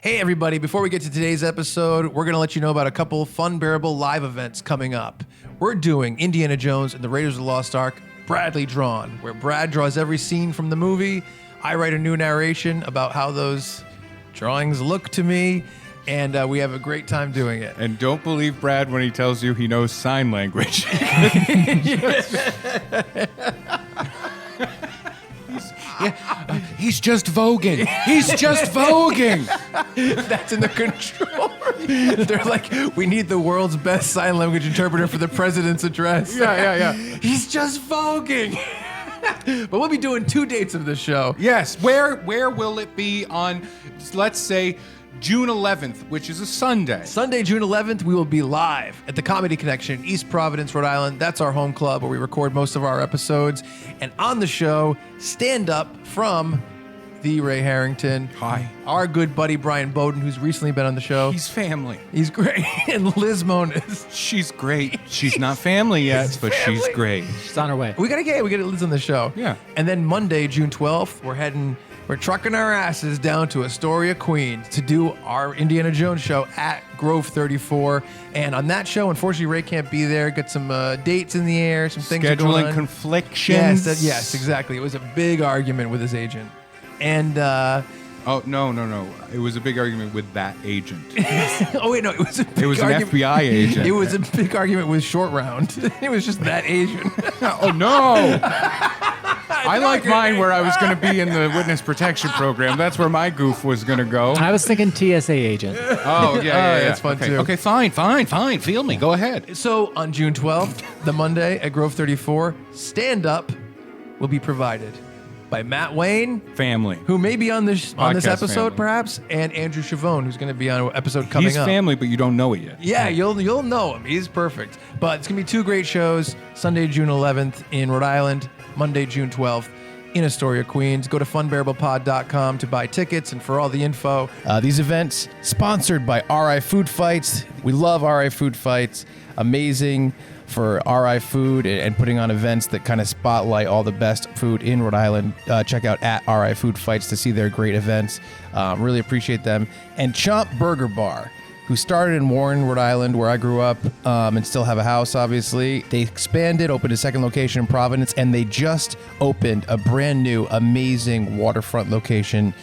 Hey, everybody, before we get to today's episode, we're going to let you know about a couple Funbearable live events coming up. We're doing Indiana Jones and the Raiders of the Lost Ark, Bradley Drawn, where Brad draws every scene from the movie. I write a new narration about how those drawings look to me, and we have a great time doing it. And don't believe Brad when he tells you he knows sign language. He's just voguing. He's just voguing. That's in the control room. They're like, we need the world's best sign language interpreter for the president's address. Yeah. He's just voguing. But we'll be doing 2 dates of this show. Yes. Where will it be on, let's say, June 11th, which is a Sunday? Sunday, June 11th, we will be live at the Comedy Connection, East Providence, Rhode Island. That's our home club where we record most of our episodes. And on the show, stand up from the Ray Harrington. Hi. Our good buddy Brian Bowden, who's recently been on the show. He's family. He's great. And Liz Moniz. She's great. She's not family yet, but family. She's great. She's on her way. We gotta get Liz on the show. Yeah. And then Monday, June 12th, we're trucking our asses down to Astoria, Queens to do our Indiana Jones show at Grove 34. And on that show, unfortunately, Ray can't be there. Got some dates in the air, some things are going Scheduling on. conflictions. Yes, exactly. It was a big argument with his agent. And Oh, no. It was a big argument with that agent. oh wait, no, it was a big It was an argument. FBI agent. It was a big argument with Short Round. It was just that agent. Oh, no. I like mine where I was going to be in the witness protection program. That's where my goof was going to go. I was thinking TSA agent. Oh, yeah. That's fun, okay. too. Okay, fine. Feel me. Go ahead. So on June 12th, the Monday at Grove 34, stand-up will be provided by Matt Wayne, Family. who may be on this Podcast episode family. perhaps, and Andrew Chavone, who's going to be on an episode coming He's up. family, but you don't know it yet. Yeah, you'll know him. He's perfect. But it's going to be 2 great shows, Sunday, June 11th in Rhode Island, Monday, June 12th in Astoria, Queens. Go to funbearablepod.com to buy tickets and for all the info. These events sponsored by RI Food Fights. We love RI Food Fights. Amazing for RI Food and putting on events that kind of spotlight all the best food in Rhode Island. Check out at RI Food Fights to see their great events. Really appreciate them. And Chomp Burger Bar, who started in Warren, Rhode Island, where I grew up, and still have a house, obviously. They expanded, opened a second location in Providence, and they just opened a brand new, amazing waterfront location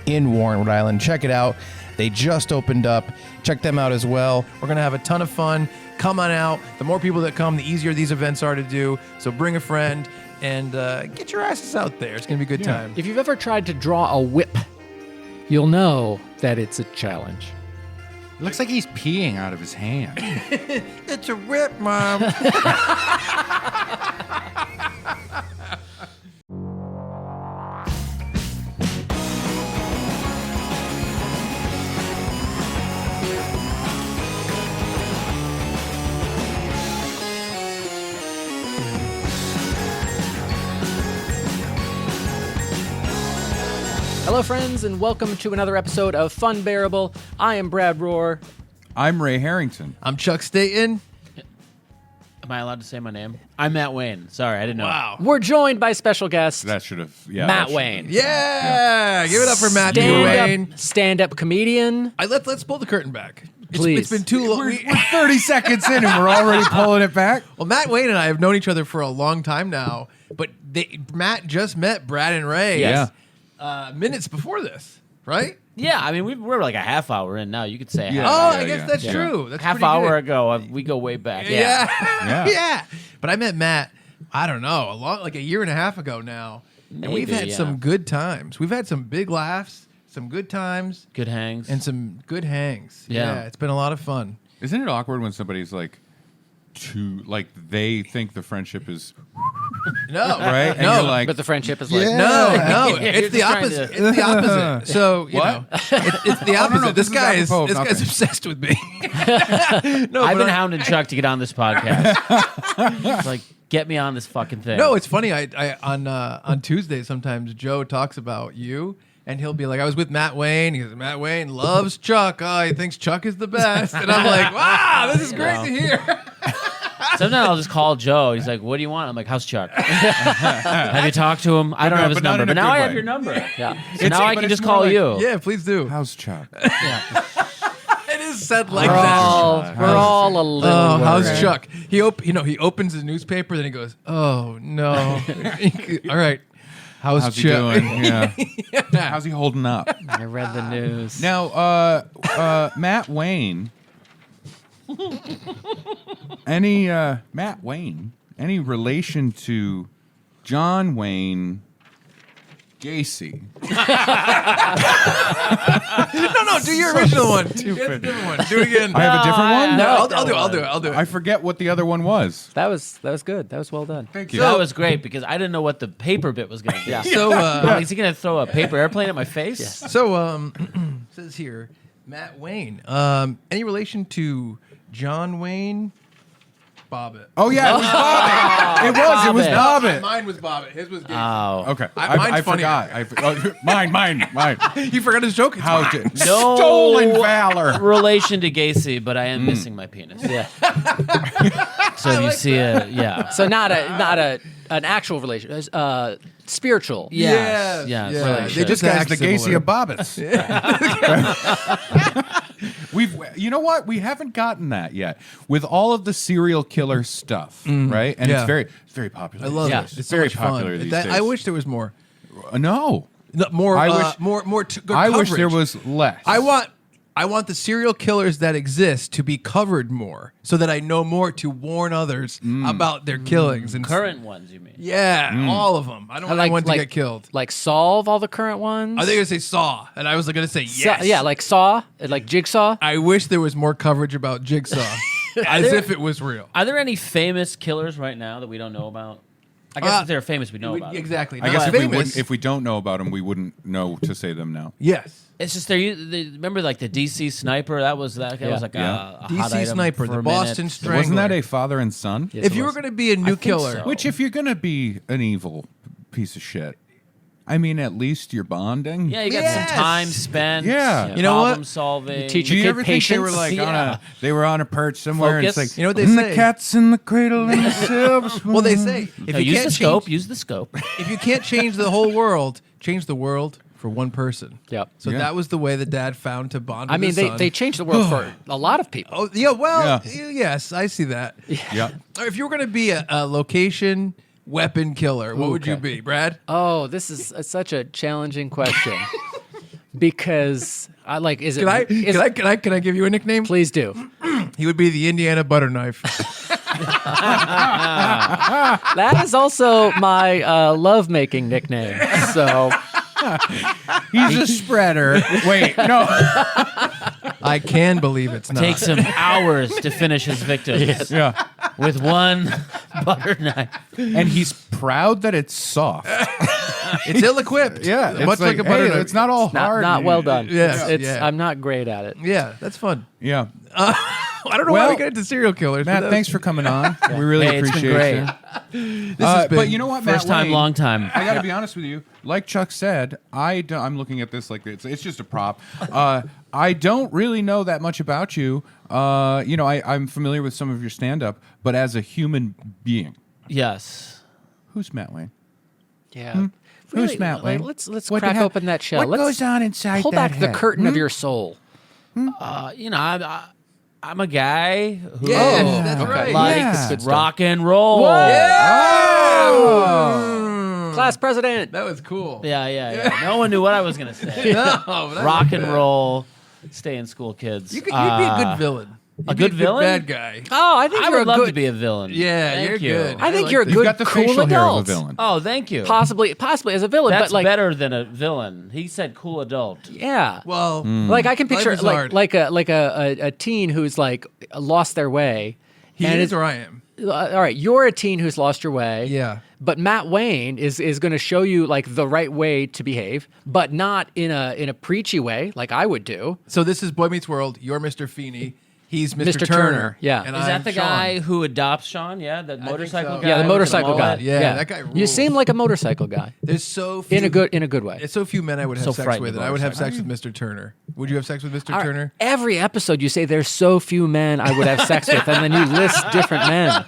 in Warren, Rhode Island. Check it out. They just opened up. Check them out as well. We're going to have a ton of fun. Come on out. The more people that come, the easier these events are to do. So bring a friend and get your asses out there. It's going to be a good time. If you've ever tried to draw a whip, you'll know that it's a challenge. It looks like he's peeing out of his hand. It's a whip, Mom. Hello, friends, and welcome to another episode of Funbearable. I am Brad Rohr. I'm Ray Harrington. I'm Chuck Staten. Am I allowed to say my name? I'm Matt Wayne. Sorry, I didn't know. Wow. We're joined by special guest That should have... Matt Wayne. Yeah. Give it up for Matthew Wayne. Stand-up comedian. Let's pull the curtain back. Please. It's been too long. We're 30 seconds in and we're already pulling it back. Well, Matt Wayne and I have known each other for a long time now, but Matt just met Brad and Ray minutes before this, right? Yeah, I mean, we're like a half hour in now. You could say Yeah. half, Oh, yeah, I guess yeah. that's Yeah. true. That's half pretty hour good. ago. We go way back. Yeah. Yeah. Yeah. But I met Matt, I don't know, like a year and a half ago now. And we've Maybe, had yeah. some good times. We've had some big laughs, some good times, Good hangs. and some good hangs. Yeah. It's been a lot of fun. Isn't it awkward when somebody's like, they think the friendship is... No. Right? And No. you're like... But the friendship is like, No, You're it's the just trying opposite. to- It's the opposite. So you What? know, it's the opposite. no, this this is guy is apropos of this guy's nothing. obsessed with me. No, I've but been hounding Chuck to get on this podcast. It's like, get me on this fucking thing. No, it's funny. I on Tuesday sometimes Joe talks about you. And he'll be like, I was with Matt Wayne. He goes, Matt Wayne loves Chuck. Oh, he thinks Chuck is the best. And I'm like, wow, this is great to hear. Sometimes I'll just call Joe. He's like, "What do you want?" I'm like, "How's Chuck?" Have you talked to him? I don't have his but not number, in a but now good I have way. your number. Yeah. So now I but can it's just more call like- you. Yeah, please do. How's Chuck? It is said like We're that. all a little. Oh, how's worried. Chuck? He opens his newspaper, then he goes, "Oh no." All right. How's he Chuck? doing? Yeah. How's he holding up? I read the news. Now, Matt Wayne. Matt Wayne? Any relation to John Wayne Gacy? No, do your original one. Stupid. Different one. Do it again. I have a different one. No, I'll do it. I forget what the other one was. That was good. That was well done. Thank you. That was great because I didn't know what the paper bit was going to be. Yeah. So, Like, is he going to throw a paper airplane at my face? says here, Matt Wayne. Any relation to John Wayne? Bobbitt. Oh yeah, it was Bobbitt. It was Bobbitt. Mine was Bobbitt. His was Gacy. Oh. Okay, Mine's I funnier. forgot. Mine. You forgot his joke. It's How fine. did No stolen valor? relation to Gacy, but I am missing my penis. Yeah. So if you see So not an actual relation. Spiritual. Yes. Yeah. Yes. They This just guy's act the Gacy similar. of Bobbits. You know what? We haven't gotten that yet with all of the serial killer stuff, right? And Yeah. it's very popular. I love Yeah. it. It's very so much popular fun. these days. I wish there was more. No, More. I wish- more good I wish coverage. there was less. I want the serial killers that exist to be covered more, so that I know more to warn others about their killings and current ones, you mean? Yeah, all of them. I don't want anyone to get killed. Like solve all the current ones. Are they gonna say Saw? And I was gonna say yes. Yeah, like Saw, like Jigsaw. I wish there was more coverage about Jigsaw, as if it was real. Are there any famous killers right now that we don't know about? I guess if they're famous, we know about them. Exactly. I Not guess famous. if we don't know about them, we wouldn't know to say them now. Yes. It's just they remember like the DC sniper. That was like Yeah. a hot DC item Sniper, for the a Boston minute. Strangler. Wasn't that a father and son? Yes, If it you were was. going to be a new think killer, so. Which, if you're gonna be an evil piece of shit, I mean, at least you're bonding. Yeah, you got Yes. some time spent. Yeah. You know what? Problem solving. teach Do you Kid ever think they were patience? like Yeah. they were on a perch somewhere? And it's Focus. like, You know what they "And say? the cat's in the cradle and the silver spoon." well, they say if No, you use can't the scope. change, Use the scope. if you can't change the whole world, change the world for one person. Yep. So Yeah. that was the way that Dad found to bond. With I mean, his they son. they changed the world for a lot of people. Oh yeah, well, Yeah. yes, I see that. Yeah. Or if you were going to be a location weapon killer, what would you Okay. be, Brad? Oh, this is such a challenging question because I like. Is it? Can I give you a nickname? Please do. He would be the Indiana butter knife. That is also my love-making nickname. So He's a spreader. Wait, no. I can believe it's not. Takes him hours to finish his victims Yeah. with one butter knife. And he's proud that it's soft. It's ill-equipped. Yeah. much like a butter knife. It's not all hard. not well done. Yes, It's yeah. I'm not great at it. Yeah, that's fun. Yeah. I don't know why Well, we get into serial killers. Matt, thanks for coming on. We really Hey, it's been appreciate great. you. This has been But you know what, Matt First time, Wayne, long time. I got to be honest with you. Like Chuck said, I'm looking at this like it's just a prop. I don't really know that much about you. I'm familiar with some of your stand-up, but as a human being, Yes. who's Matt Wayne? Yeah. Who's Matt Wayne? Let's What crack the hell- open that shell. What Let's goes on inside pull that back the head? curtain of your soul. I'm a guy who Yes, that's right. likes Yeah. Good stuff. rock and roll. Class president. That was cool. Yeah. No one knew what I was gonna say. No, but Rock and roll, stay in school, kids. you'd be a good villain. You'd be good villain? bad guy. Oh, I think I you're would a love good. to be a villain. Yeah, Thank you're you. good. I think like you're a that. You've good, got the cool facial hair of a adult. villain. Oh, thank you. Possibly as a villain, That's but like better than a villain. He said cool adult. yeah. Well, Like I can Life picture is hard. like a teen who's like lost their way. he and is it- or I am. all right, you're a teen who's lost your way. Yeah. But Matt Wayne is going to show you like the right way to behave, but not in a preachy way like I would do. So this is Boy Meets World. You're Mr. Feeney. He's Mr. Mr. Turner. Turner, yeah. And Is I'm that the Sean. guy who adopts Sean? Yeah, the motorcycle so. guy. Yeah, the with motorcycle guy. mullet? Yeah, that guy You rules. seem like a motorcycle guy There's so few, in a good way. It's so few men I would have So sex frightened with, of and I would have motorcycles. sex with Mr. Turner. Would you have sex with Mr. Our- Turner? Every episode you say there's so few men I would have sex with, and then you list different men.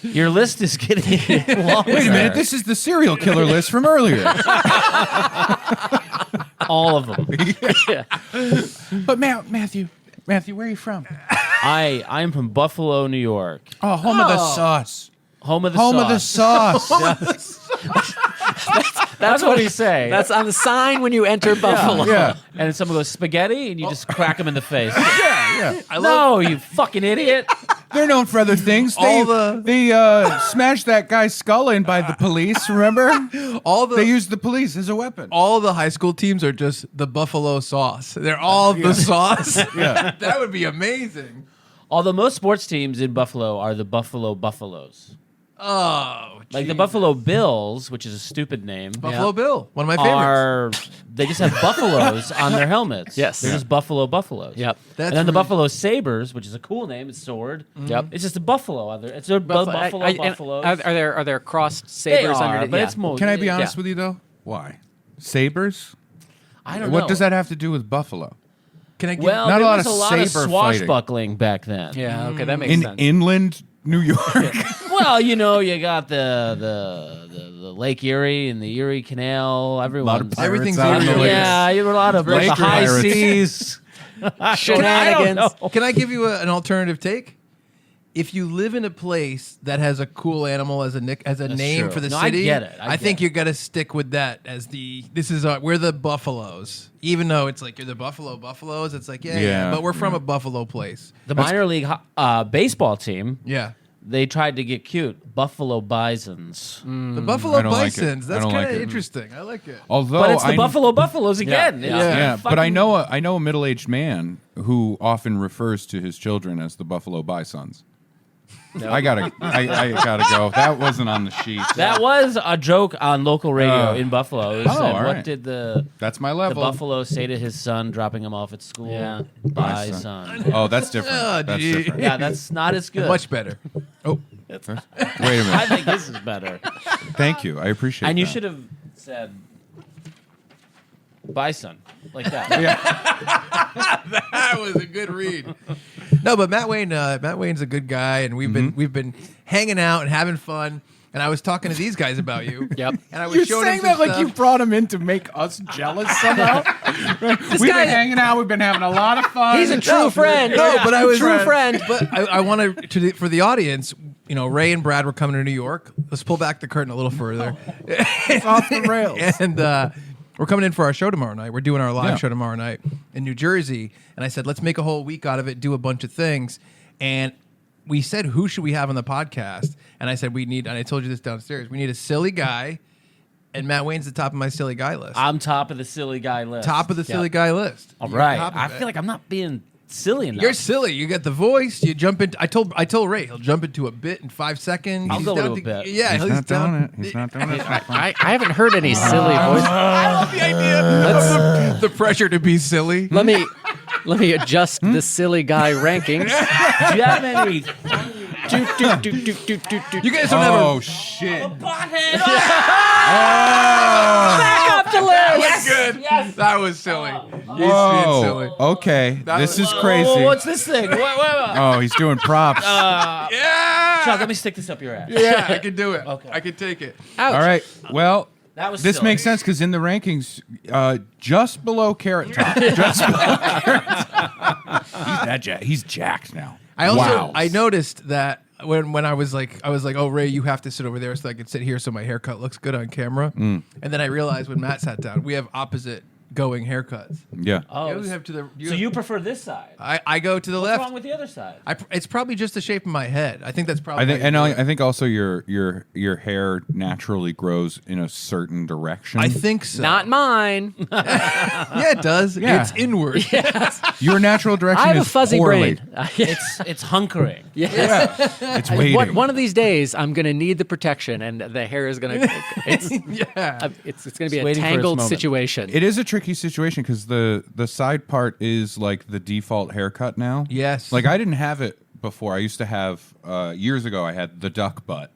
Your list is getting longer. Wait a minute, this is the serial killer list from earlier. All of them. But Matthew, where are you from? I'm from Buffalo, New York. Oh, home of the sauce. Home of the Home of the sauce. sauce. That's what he say. That's on the sign when you enter Buffalo. Yeah. And then someone goes spaghetti, and you just crack him in the face. Yeah. No, you fucking idiot! They're known for other things. They smashed that guy's skull in by the police, remember? They used the police as a weapon. All the high school teams are just the Buffalo sauce. They're all the sauce. Yeah. That would be amazing. Although most sports teams in Buffalo are the Buffalo Buffaloes. Oh, Like the geez. Buffalo Bills, which is a stupid name, Buffalo Bill, one of my favorites. they just have buffaloes on their helmets. Yes. They're just Buffalo Buffaloes. Yep. That's And then the really- Buffalo Sabres, which is a cool name, it's sword. Yep. It's just a buffalo on there. It's a Buffalo And Buffaloes. Are there crossed They sabers are, underneath? but Yeah. it's more. Can I be yeah. honest with you, though? Why? Sabers? I don't know. What does that have to do with Buffalo? Can I give Well, Not a there lot was of a lot of saber swashbuckling back then. Yeah, okay, that makes In sense. inland New York? Well, you got the Lake Erie and the Erie Canal. Everyone's Everything's out on the Erie. lakes. yeah, you have a lot of Lake the high pirates. seas. Shenanigans. I don't know. Can I give you an alternative take? If you live in a place that has a cool animal as a name true. for the No, I city, get it. I think get you got to stick with that as we're the Buffaloes. Even though it's like you're the Buffaloes, it's like yeah, but we're from a Buffalo place. The minor league baseball team, Yeah. they tried to get cute. Buffalo Bisons. The Buffalo I don't like it. Bisons. I That's don't kind like of it. interesting. I like it. Although But it's the I- Buffalo Buffaloes again. Yeah. It's Yeah, but I fucking- know a middle-aged man who often refers to his children as the Buffalo Bisons. I gotta go. That wasn't on the sheet. That was a joke on local radio in Buffalo. It said, all what right. did the That's my the level. buffalo say to his son, dropping him off at school? Yeah. Bison. Oh, that's different. Oh, That's gee. different. Yeah, that's not as good. Much better. Oh, Wait a I minute. think this is better. Thank you. I appreciate. And you that. should have said bison like that. that was a good read. No, but Matt Wayne's a good guy, and we've been hanging out and having fun. And I was talking to these guys about you. Yep. And I was You're showing saying them that some like you stuff. brought him in to make us jealous somehow. We've guy- been hanging out. We've been having a lot of fun. He's a true friend. No, but I was true friend. But I want to for the audience. You know, Ray and Brad were coming to New York. Let's pull back the curtain a little further. It's off the rails. And we're coming in for our show tomorrow night. We're doing our live Yeah. show tomorrow night in New Jersey. And I said, let's make a whole week out of it, do a bunch of things. And we said, who should we have on the podcast? And I said, and I told you this downstairs, we need a silly guy. And Matt Wayne's the top of my silly guy list. I'm top of the silly guy list. top of the silly guy list. All You're right. top of I it. feel like I'm not being silly enough. You're silly. You get the voice. You jump into. I told Ray he'll jump into a bit in 5 seconds. I'll He's go down to a bit. Yeah, He's not down. doing it. He's not doing it. I haven't heard any silly voice. I love the idea of the pressure to be silly. Let me adjust the silly guy rankings. Do you have any You guys don't have Oh shit! bothead? Back up to That list. was good. Yes. That was silly. He's being Whoa. silly. Okay, this is Oh, crazy. what's this thing? Wait. Oh, he's doing props. Yeah. Chuck, let me stick this up your ass. Yeah, I can do it. Okay. I can take it. Ouch. All right. Well, That was this silly. makes sense because in the rankings, just below Carrot Top, just below Carrot Top. He's jacked now. I noticed that when I was like, oh Ray, you have to sit over there so I can sit here so my haircut looks good on camera. And then I realized when Matt sat down, we have opposite going haircuts. Yeah. Oh, Yeah, we have to the. so you prefer this side? I go to the What's left. wrong with the other side? It's probably just the shape of my head. I think that's probably. I think, how and you do it. I think also your hair naturally grows in a certain direction. I think so. Not mine. Yeah, it does. Yeah. It's inward. your natural direction I have a is fuzzy poorly. brain. It's hunkering. It's waiting. One of these days, I'm going to need the protection, and the hair is going to. It's Yeah. it's going to be a waiting for its tangled moment. situation. It is a tricky funky situation because the side part is like the default haircut now. Yes. Like I didn't have it before. I used to have years ago. I had the duck butt.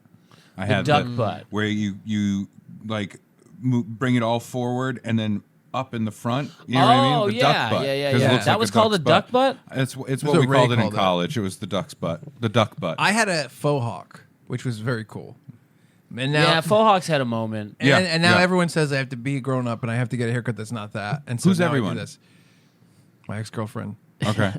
I had duck butt. where you like bring it all forward and then up in the front. You know what I mean? The duck butt. 'Cause it looks That like was a called a duck's duck butt? It's what what we Ray called it in called it. college. It was the duck's butt. The duck butt. I had a faux hawk, which was very cool. And now, Yeah, faux hawks had a moment. and, Yeah, and now yeah. everyone says I have to be grown up and I have to get a haircut that's not that. And so Who's now I do everyone? this. My ex-girlfriend. Okay.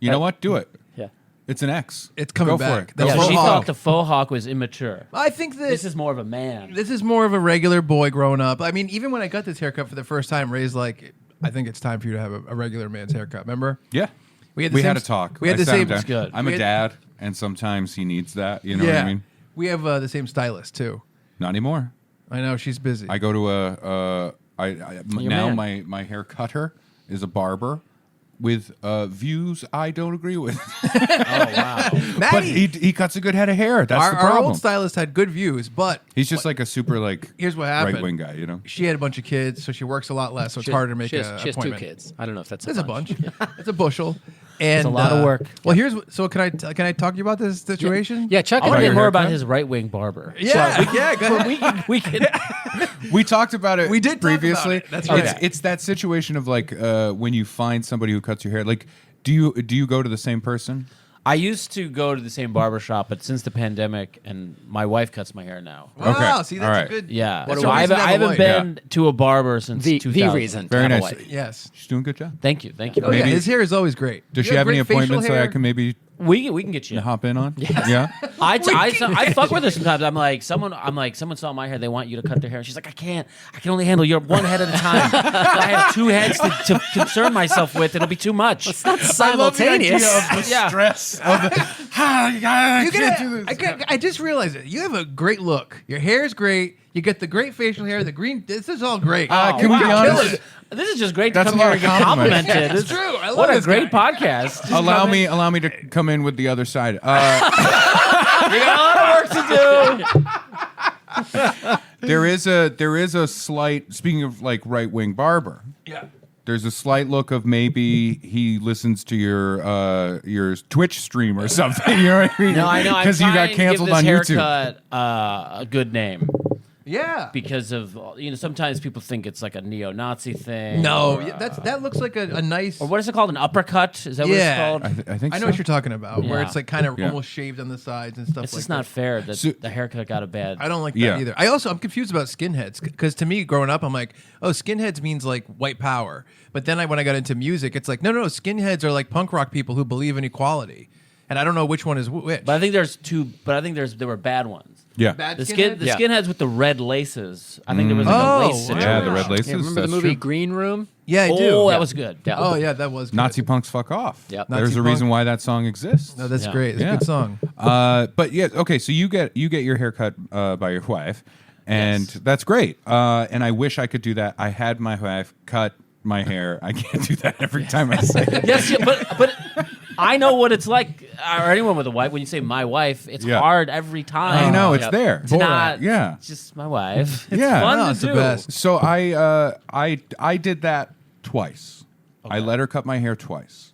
You know what? Do it. Yeah. It's an X. It's coming Go back. For it. The Go Yeah, for faux it. she hawk. thought the faux hawk was immature. I think that This is more of a man. this is more of a regular boy growing up. I mean, even when I got this haircut for the first time, Ray's like, I think it's time for you to have a regular man's haircut. Remember? Yeah. We had the We same- had a talk. we had I the sat him same- down. It's good. I'm We a had- dad, and sometimes he needs that. You know what I mean? We have the same stylist too. Not anymore. I know she's busy. I go to now man. my hair cutter is a barber with views I don't agree with. Oh, wow. But Maddie, he cuts a good head of hair. That's the our problem. old stylist had good views, but He's just like a super like here's what happened. right wing guy, you know. She had a bunch of kids, so she works a lot less, so it's harder to make she has, an she has 2 appointment. kids. I don't know if that's It's a bunch. It's a bushel. And a lot of work. Well, so can I talk to you about this situation? Yeah, Chuck. I want to your hear more about haircut? his right-wing barber. Yeah, go ahead. We can. We talked about it. We did talk about previously. it. That's right. It's that situation of like when you find somebody who cuts your hair. Like, do you go to the same person? I used to go to the same barber shop, but since the pandemic, and my wife cuts my hair now. Wow, Okay. see, All that's right. a good. Yeah, That's so a I reason haven't, to I have a haven't wife. been to a barber since the 2000. reason. Very to have a nice. wife. Yes. She's doing a good job. Thank you. Oh, yeah, Maybe- his hair is always great. Does You she have any great facial appointments that I hair. can maybe We can get you. hop in on? Yeah. I fuck with her sometimes. I'm like, someone saw my hair. They want you to cut their hair. She's like, I can't. I can only handle your one head at a time. I have 2 heads to concern myself with. It'll be too much. It's not simultaneous. Yeah. Stress of the, I can't do this. I just realized it. You have a great look. Your hair is great. You get the great facial hair. The green. This is all great. Can we be Wow. honest? This is just great to That's come a here lot and of get compliments. complimented. It's true. I love What a this great guy. podcast. Just Allow come in. me to come in with the other side. We got a lot of work to do. There is a slight, speaking of like right wing barber. Yeah. There's a slight look of maybe he listens to your Twitch stream or something. You know what I mean? No, I know. Because you got canceled on give this YouTube. haircut a good name Yeah. because of sometimes people think it's like a neo-Nazi thing. No, or, that looks like a nice. or what is it called? An uppercut? Is that Yeah. what it's called? I think I know so. what you're talking about, where Yeah. it's like kind of Yeah. almost shaved on the sides and stuff It's like just that. not fair that So- the haircut got a bad. I don't like that Yeah. either. I'm confused about skinheads because to me, growing up, I'm like, oh, skinheads means like white power. But then when I got into music, it's like, no, skinheads are like punk rock people who believe in equality, and I don't know which one is which. But I think there's two. But I think there were bad ones. Yeah. Bad The skinheads? Yeah. skinheads with the red laces. I think there was like Oh, a lace wow. situation. Yeah, the red laces. Yeah, remember the that's movie true. Green Room? Yeah, I do. Oh, Yeah. that was good. Yeah. Oh, yeah, that was good. Nazi punks fuck off. Yep. There's Nazi a reason punk. why that song exists. No, that's Yeah. great. It's Yeah. a good song. But yeah, okay. So you get your haircut by your wife, and Yes. that's great. And I wish I could do that. I had my wife cut my hair. I can't do that every time I say it. Yes, yeah, but I know what it's like, or anyone with a wife. When you say my wife, it's Yeah. hard every time. I know it's Yep. there. It's not. Yeah. It's just my wife. It's Yeah. fun No, to it's the do. best. So I did that twice. I let her cut my hair twice.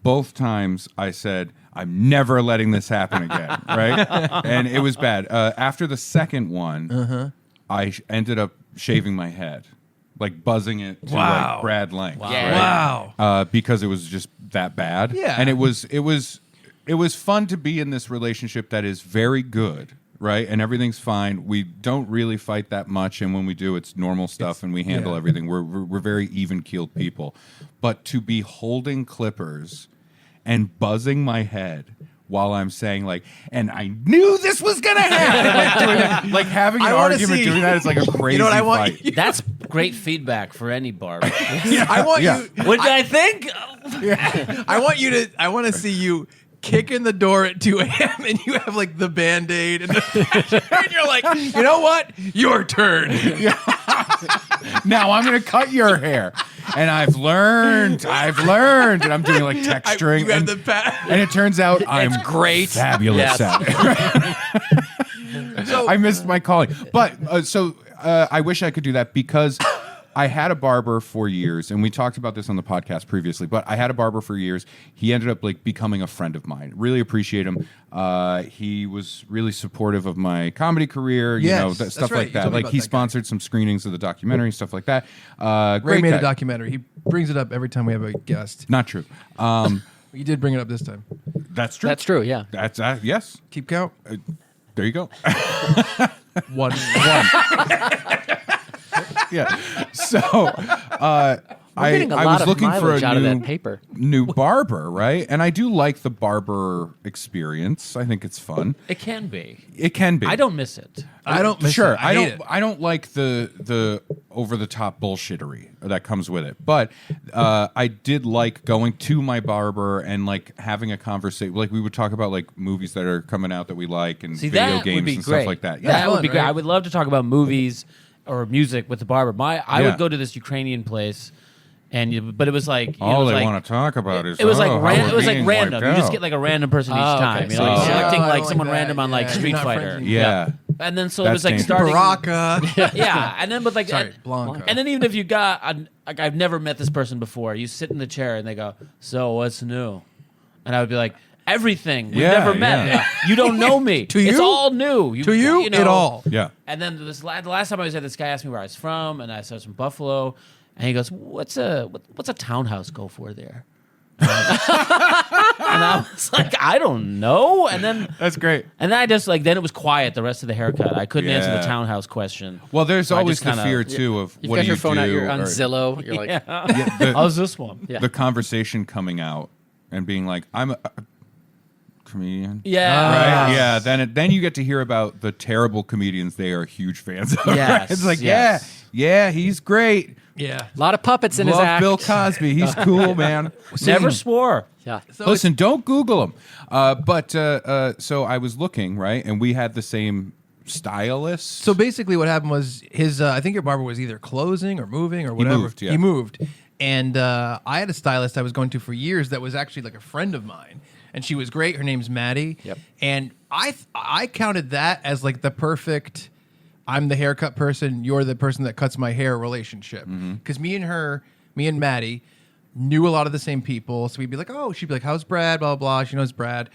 Both times I said, I'm never letting this happen again, right? And it was bad. After the second one, I ended up shaving my head, like buzzing it to Wow. like Brad length. Yeah. right? Wow. Because it was just that bad. Yeah. And it was fun to be in this relationship that is very good, right? And everything's fine. We don't really fight that much, and when we do, it's normal stuff, and we handle yeah. everything. We're very even-keeled people. But to be holding clippers and buzzing my head while I'm saying like, and I knew this was gonna happen, like, doing that, like having an I wanna argument see- doing that is like a crazy You know what I want? fight. That's great feedback for any barber. I want Yeah. you. What did I think? I want to see you kick in the door at 2 a.m. and you have like the Band-Aid and you're like, you know what? Your turn. Now I'm going to cut your hair. And I've learned, and I'm doing like texturing. You have and, the and it turns out I'm great. fabulous Yes. at it. So I missed my calling. But I wish I could do that because I had a barber for years, and we talked about this on the podcast previously, but I had a barber for years. He ended up like becoming a friend of mine. Really appreciate him. He was really supportive of my comedy career, Yes, stuff that's right. like You that. told me Like about he that guy. sponsored some screenings of the documentary, stuff like that. Ray Great made guy. a documentary. He brings it up every time we have a guest. Not true. You did bring it up this time. That's true. That's true. Yeah. That's yes. Keep count. There you go. One. Yeah. So We're getting a I lot was of looking for mileage a out of new that paper. new barber, right? And I do like the barber experience. I think it's fun. It can be. It can be. I don't miss it. I don't miss Sure, it. I hate don't. it. I don't like the over the top bullshittery that comes with it. But I did like going to my barber and like having a conversation. Like we would talk about like movies that are coming out that we like and See, video that games would be and great. stuff like that. That Yeah. would be Fun, great. right? I would love to talk about movies or music with the barber. I Yeah. would go to this Ukrainian place, but it was like All they want to talk about is It was like how ran, we're it was like being random. wiped You just out. get like a random person each Oh, okay. time. You know, So you're you- selecting I like don't someone like that. random on like Yeah, Street you're not Fighter. friends anymore. Yeah. And then so it That's was like dangerous. starting. Baraka. Yeah, and then with like Sorry, Blanca. And then even if you got like I've never met this person before, you sit in the chair and they go, "So what's new?" And I would be like, "Everything. We've Yeah, never met. yeah. You don't know me. To It's you? all new. To you, know, it all. Yeah. And then the last time I was there, this guy asked me where I was from, and I said I was from Buffalo, and he goes, "What's a townhouse go for there?" And I was like, "I don't know." And then That's great. I just like then it was quiet the rest of the haircut. I couldn't answer Yeah. the townhouse question. Well, there's So I always just the kinda- fear too of You've what got do your you phone out. do? You're on or- Zillow. You're like, Yeah, the- How's this one? yeah. the conversation coming out and being like, I'm a comedian. Yeah. Right. Yeah. Then you get to hear about the terrible comedians they are huge fans of. Yes, Right? It's like, yes. yeah, he's great. Yeah. A lot of puppets in his Love act. Bill Cosby. He's cool, man. Never swore. Yeah. So Listen, don't Google him. So I was looking, right, and we had the same stylist. So basically, what happened was his. I think your barber was either closing or moving or whatever. moved, yeah. He moved, and I had a stylist I was going to for years that was actually like a friend of mine, and she was great. Her name's Maddie. Yep. And I counted that as like the perfect. I'm the haircut person. You're the person that cuts my hair relationship. Because me and Maddie knew a lot of the same people. So we'd be like, oh, she'd be like, how's Brad? Blah, blah, blah. She knows Brad.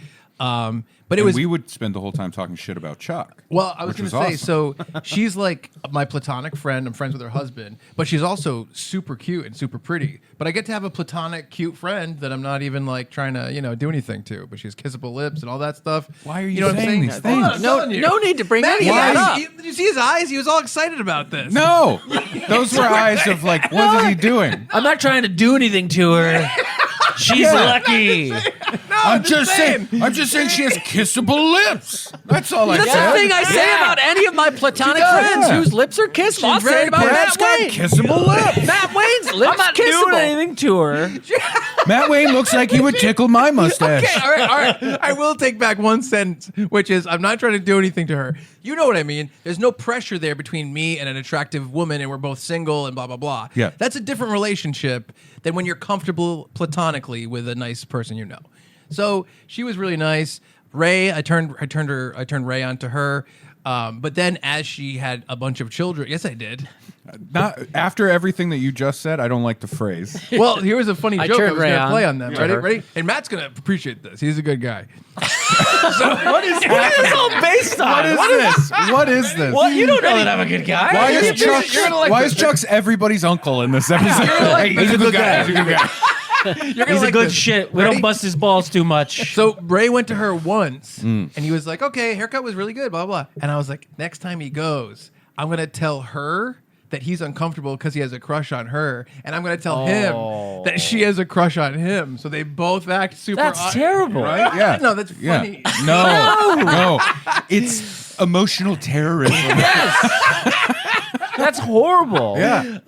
But it And was we would spend the whole time talking shit about Chuck. well, I was which going to was say, awesome. so she's like my platonic friend. I'm friends with her husband, but she's also super cute and super pretty. But I get to have a platonic, cute friend that I'm not even like trying to, do anything to. But she has kissable lips and all that stuff. Why are you know what I'm saying saying? these Hold on, things? I'm telling you. No need to bring Maddie, any of that eyes, up. did you see his eyes? He was all excited about this. No, those were eyes of like, what is he doing? I'm not trying to do anything to her. She's Yeah. lucky. I'm just saying she has kissable lips. That's all I That's said. the thing I say Yeah. about any of my platonic does, friends yeah. whose lips are kissable. I'll say very it about Brad's Matt got Wayne. kissable lips. Matt Wayne's lips I'm not kissable. doing anything to her. Matt Wayne looks like he would tickle my mustache. Okay, all right. I will take back one sentence, which is I'm not trying to do anything to her. You know what I mean? There's no pressure there between me and an attractive woman, and we're both single and blah blah blah. Yeah. That's a different relationship than when you're comfortable platonically with a nice person you know. So she was really nice. Ray, I turned Ray on to her. But then as she had a bunch of children, yes, I did. Not after everything that you just said. I don't like the phrase. Well, here was a funny I joke I turned was Ray going to on play on them. to Ready? her. Ready? And Matt's going to appreciate this. He's a good guy. What is this all based on? What is this? What is this? What? You don't know that I'm a good guy. Why is You're Chuck? gonna like Why this. is Chuck's everybody's uncle in this episode? like Hey, this. he's a good guy. He's a good guy. You're gonna He's a like good this. shit. We Ready? don't bust his balls too much. So Ray went to her once, and he was like, "Okay, haircut was really good." Blah blah. And I was like, "Next time he goes, I'm gonna tell her that he's uncomfortable because he has a crush on her, and I'm gonna tell him that she has a crush on him." So they both act super. That's terrible. right? Yeah. No, that's funny. No. It's emotional terrorism. That's horrible. Yeah.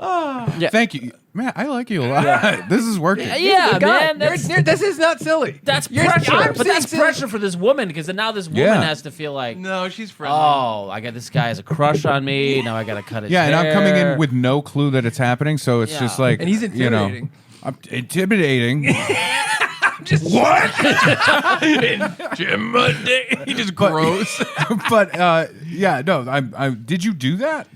Yeah. Thank you, man. I like you a lot. This is working. Yeah, good guy. man. That's This is not silly. that's You're- pressure. I'm But saying that's silly. pressure for this woman because then now this woman Yeah. has to feel like, No, she's friendly. oh, I got this guy has a crush on me. Now I got to cut his Yeah, and I'm coming hair. in with no clue that it's happening, so it's Yeah. just like, And he's you know, intimidating. I'm intimidating. Jim Monday. He just grows. But yeah, no. I did you do that?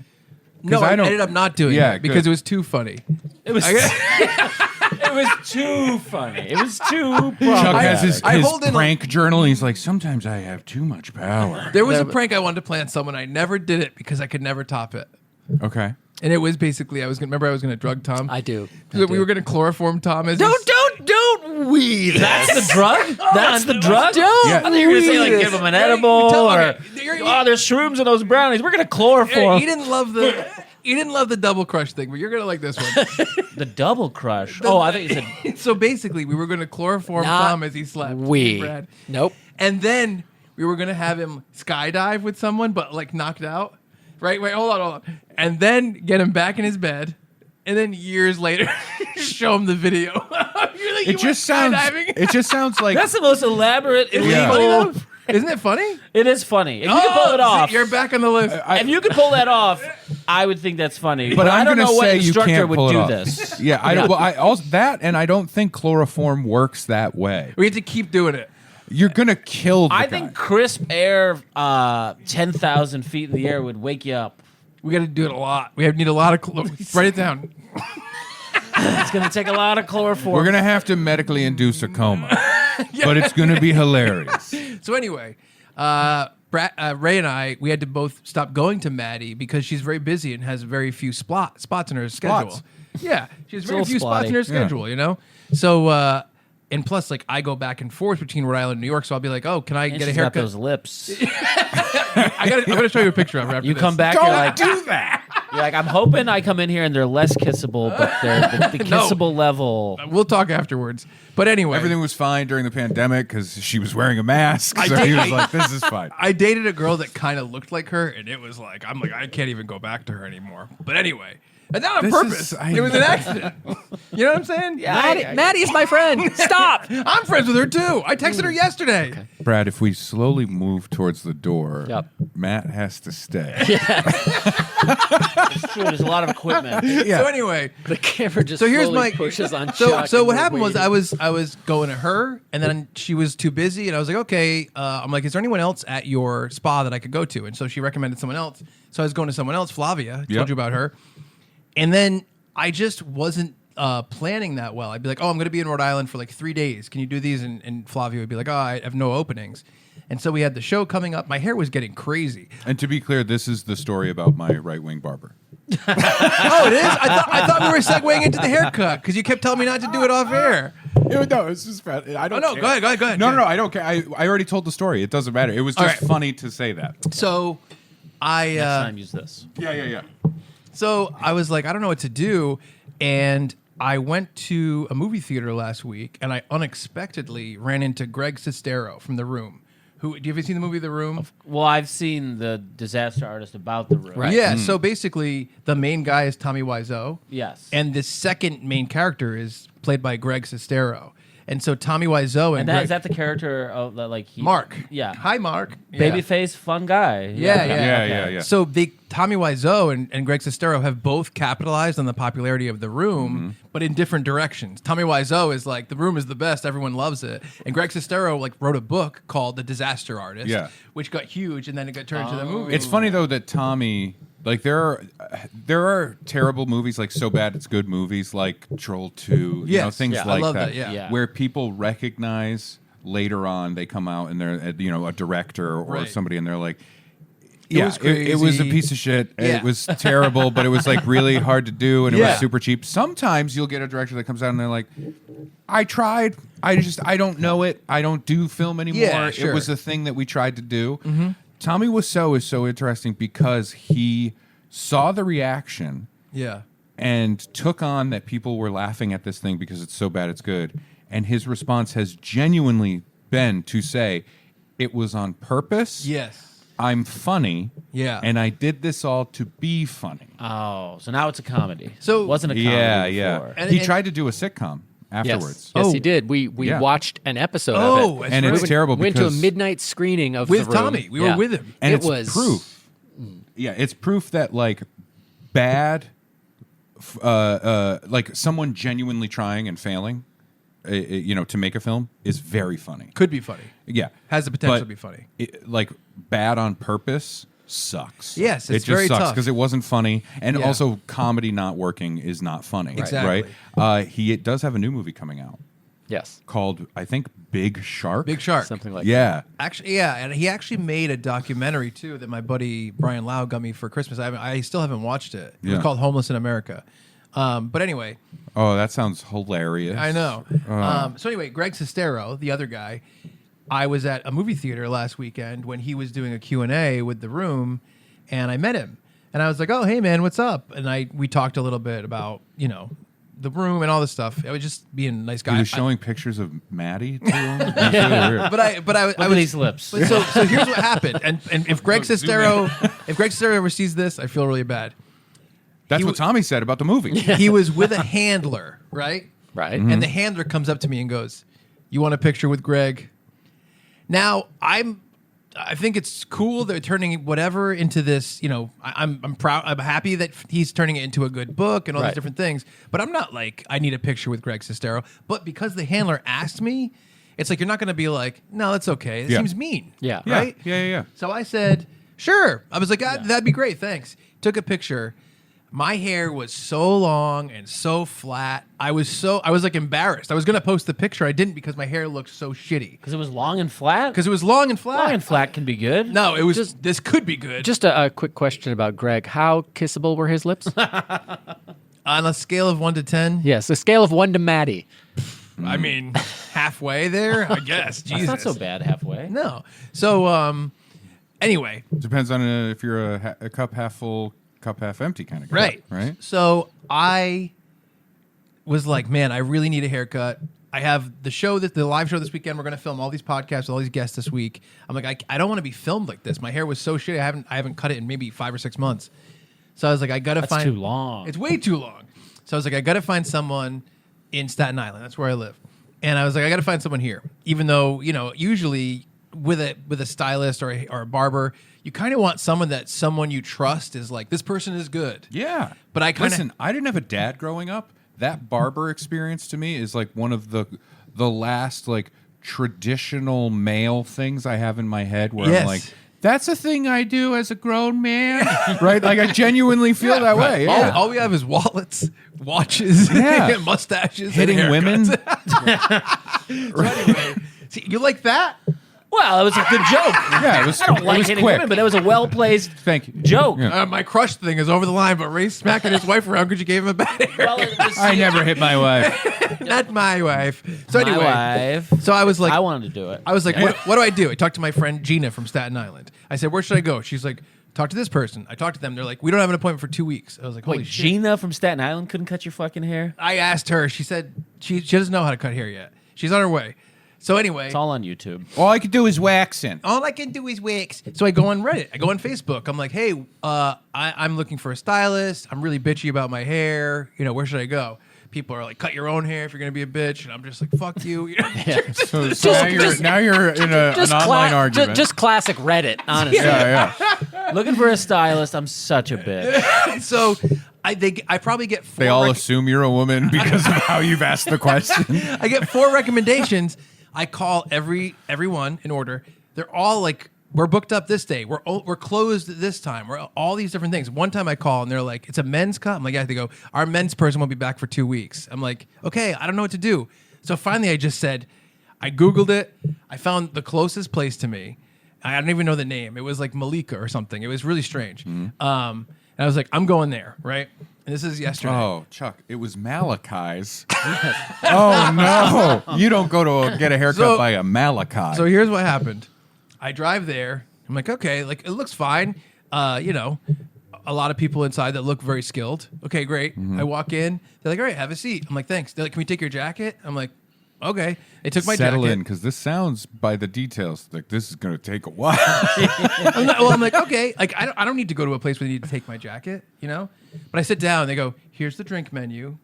No, I ended up not doing Yeah, it because good. it was too funny. It was. It was too funny. It was too. Chuck has his I hold in a- prank journal. And he's like, sometimes I have too much power. There was a prank I wanted to play on someone. I never did it because I could never top it. Okay. And it was basically I was gonna drug Tom. I do. We were gonna chloroform Tom as Don't we? That's the drug. That's the drug. Don't. Yeah. I think you're gonna say like give him an edible tell- or okay, there's shrooms in those brownies. We're gonna chloroform You didn't love the double crush thing, but you're gonna like this one. the double crush. Oh, I thought you said So basically, we were gonna chloroform Not Tom as he slept. we. Brad. Nope. And then we were gonna have him skydive with someone, but like knocked out. Right? Wait, hold on. And then get him back in his bed. And then years later, show him the video. You're like, It just sounds. It just sounds like. that's the most elaborate Isn't it illegal. funny though? Isn't it funny? It is funny. If you can pull it see, off, You're back on the list. if you could pull that off, I would think that's funny. But I I'm don't gonna know what say you instructor can't would pull it do off. this. Yeah, I don't. Well, I also that, and I don't think chloroform works that way. We have to keep doing it. You're gonna kill. The I guy. think crisp air, 10,000 feet in the air would wake you up. We got to do it a lot. We need a lot of. Write it down. It's going to take a lot of chloroform. we're gonna have to medically induce a coma, but it's gonna be hilarious. So anyway, Ray and I, we had to both stop going to Maddie because she's very busy and has very few spots in her schedule. Spots. Yeah, she has It's a very little few spots in her spotty. schedule. You know, so and plus, like I go back and forth between Rhode Island and New York, so I'll be like, oh, can I And get a she's got haircut? those lips. I'm gonna show you a picture of her. After You this. come back, you're like, do that. you're like, I'm hoping I come in here and they're less kissable, but they're the No. kissable level. We'll talk afterwards. But anyway, Everything was fine during the pandemic because she was wearing a mask. So he was like, "This is fine." I dated a girl that kind of looked like her, and it was like, I'm like, I can't even go back to her anymore. But anyway, and not on This purpose. is- It was an accident. You know what I'm saying? Yeah. Maddie is my friend. Stop. I'm friends with her too. I texted her yesterday. Brad, if we slowly move towards the door, Yep. Matt has to stay. It's true. There's a lot of equipment. Yeah. So anyway, The camera just so here's slowly my pushes on So Chuck so and what we're happened was waiting. I was going to her, and then she was too busy, and I was like, okay. I'm like, is there anyone else at your spa that I could go to? And so she recommended someone else. So I was going to someone else, Flavia. I Yep. told you about her, and then I just wasn't planning that well. I'd be like, oh, I'm going to be in Rhode Island for like 3 days. Can you do these? And Flavia would be like, oh, I have no openings. And so we had the show coming up. My hair was getting crazy. And to be clear, this is the story about my right-wing barber. Oh, it is? I thought we were segueing into the haircut because you kept telling me not to do it off air. No, it's just bad. I don't. Oh, no, care. go ahead. No, I don't care. I already told the story. It doesn't matter. It was All just right. funny to say that. So I Next time, use this. Yeah. So I was like, I don't know what to do. And I went to a movie theater last week and I unexpectedly ran into Greg Sestero from The Room. Do you ever seen the movie The Room? Well, I've seen the disaster artist about the room. Right. Yeah. So basically, the main guy is Tommy Wiseau. Yes. And the second main character is played by Greg Sestero. And so Tommy Wiseau and And Greg, is that the character of that, like he, Mark. Yeah. Hi, Mark. Yeah. Babyface, fun guy. Yeah. Yeah. So Tommy Wiseau and Greg Sestero have both capitalized on the popularity of The Room, but in different directions. Tommy Wiseau is like, The Room is the best, everyone loves it. And Greg Sestero like wrote a book called The Disaster Artist, Yeah. which got huge, and then it got turned into the movie. It's funny though that Tommy, like there are terrible movies, like So Bad It's Good movies, like Troll 2, you know, Yes. things Yeah, I like love that, that, yeah. where people recognize later on they come out and they're a director or Right. somebody and they're like. It Yeah, was it was a crazy. piece of shit. and Yeah. It was terrible, but it was like really hard to do, and it Yeah. was super cheap. Sometimes you'll get a director that comes out and they're like, "I tried. I don't know it. I don't do film anymore. Yeah, sure. It was a thing that we tried to do." Tommy Wiseau is so interesting because he saw the reaction Yeah. and took on that people were laughing at this thing because it's so bad it's good, and his response has genuinely been to say, "It was on purpose. Yes. I'm funny, Yeah. and I did this all to be funny." Oh, so now it's a comedy. So- it wasn't a comedy Yeah. before. And- He tried to do a sitcom afterwards. Yes, Oh. he did. We Yeah. watched an episode Oh, of it. that's And right. it's terrible Went to a because midnight screening of With The Room. Tommy. We Yeah. were with him. and it it's was proof. Yeah, it's proof that like bad, like someone genuinely trying and failing, to make a film is very funny. Could be funny. Yeah, Has the potential But to be funny. like bad on purpose sucks. Yes, it's it just very sucks tough. because it wasn't funny, and Yeah. also comedy not working is not funny. Exactly. Right? He does have a new movie coming out Yes. called, I think, Big Shark. Big Shark. Something like Yeah. Actually, yeah, and he actually made a documentary too that my buddy Brian Lau got me for Christmas. I still haven't watched it. It was Yeah. called Homeless in America. But anyway, Oh, that sounds hilarious. I know. So anyway, Greg Sestero, the other guy, I was at a movie theater last weekend when he was doing a Q&A with The Room, and I met him. And I was like, "Oh, hey man, what's up?" And we talked a little bit about, The Room and all this stuff. I was just being a nice guy. He was showing pictures of Maddie to him. That's really weird. But I Look was at these lips. But so here's what happened. And if Greg Sestero ever sees this, I feel really bad. That's He what Tommy said about the movie. He was with a handler, right? Right. And the handler comes up to me and goes, "You want a picture with Greg?" Now I think it's cool they're turning whatever into this. I'm proud. I'm happy that he's turning it into a good book and all Right. these different things. But I'm not like I need a picture with Greg Sestero. But because the handler asked me, it's like you're not going to be like, "No, that's okay." It Yeah. seems mean. Yeah. Yeah. Right. Yeah. So I said, "Sure." I was like, "That'd be great. Thanks." Took a picture. My hair was so long and so flat. I was like embarrassed. I was gonna post the picture. I didn't because my hair looked so shitty. Because it was long and flat. Because it was long and flat. long and flat can be good. No, it was. This could be good. Just a quick question about Greg. How kissable were his lips? On a scale of 1 to 10. Yes, a scale of 1 to Maddie. I mean, halfway there. I guess. Jesus. That's not so bad halfway. No. So anyway, Depends on if you're a cup half full, cup half empty kind of guy. right. Right. So I was like, man, I really need a haircut. I have the live show this weekend. We're going to film all these podcasts with all these guests this week. I'm like, I don't want to be filmed like this. My hair was so shitty. I haven't cut it in maybe 5 or 6 months. So I was like, I got to That's find too long. It's way too long. So I was like, I got to find someone in Staten Island. That's where I live. And I was like, I got to find someone here. Even though, usually with a stylist or a barber, you kind of want someone you trust is like, this person is good. Yeah. But I kinda- Listen, I didn't have a dad growing up. That barber experience to me is like one of the last like traditional male things I have in my head where Yes. I'm like, that's a thing I do as a grown man. Right? Like I genuinely feel that way. Yeah. All we have is wallets, watches, Yeah. mustaches, Hitting and women. haircuts. So anyway, see, you like that? Well, it was a good joke. Yeah, it was, I don't it like was hitting quick. women, but that was a well-placed Thank you. joke. Yeah. My crush thing is over the line, but Ray's smacking his wife around because you gave him a bad hair. Well, it was- I never hit my wife. Not my wife. So anyway, my wife. so I was like, I wanted to do it. I was like, what do I do? I talked to my friend Gina from Staten Island. I said, where should I go? She's like, talk to this person. I talked to them. They're like, we don't have an appointment for 2 weeks. I was like, holy Wait, shit. Gina from Staten Island couldn't cut your fucking hair? I asked her. She said she doesn't know how to cut hair yet. She's on her way. So anyway, It's all on YouTube. All I could do is waxing. all I can do is wix. So I go on Reddit. I go on Facebook. I'm like, hey, I'm looking for a stylist. I'm really bitchy about my hair. Where should I go? People are like, cut your own hair if you're going to be a bitch. And I'm just like, fuck you. So Just- now you're in an online argument. Just classic Reddit, honestly. yeah. Looking for a stylist. I'm such a bitch. So I probably get 4 They all assume you're a woman because of how you've asked the question. I get 4 recommendations. I call everyone in order. They're all like, we're booked up this day. We're closed this time. We're all these different things. One time I call and they're like, it's a men's cut. I'm like, yeah. They go, our men's person won't be back for 2 weeks. I'm like, okay, I don't know what to do. So finally I just said, I Googled it. I found the closest place to me. I don't even know the name. It was like Malika or something. It was really strange. And I was like, I'm going there, right? And this is yesterday. Oh, Chuck, it was Malachi's. Oh, no. You don't go to get a haircut So- by a Malachi. So here's what happened. I drive there. I'm like, okay, like it looks fine. A lot of people inside that look very skilled. Okay, great. I walk in. They're like, all right, have a seat. I'm like, thanks. They're like, can we take your jacket? I'm like, okay. They took my Settle jacket. in, because this sounds, by the details, like this is going to take a while. I'm like, okay. Like, I don't need to go to a place where they need to take my jacket, But I sit down. And they go, here's the drink menu.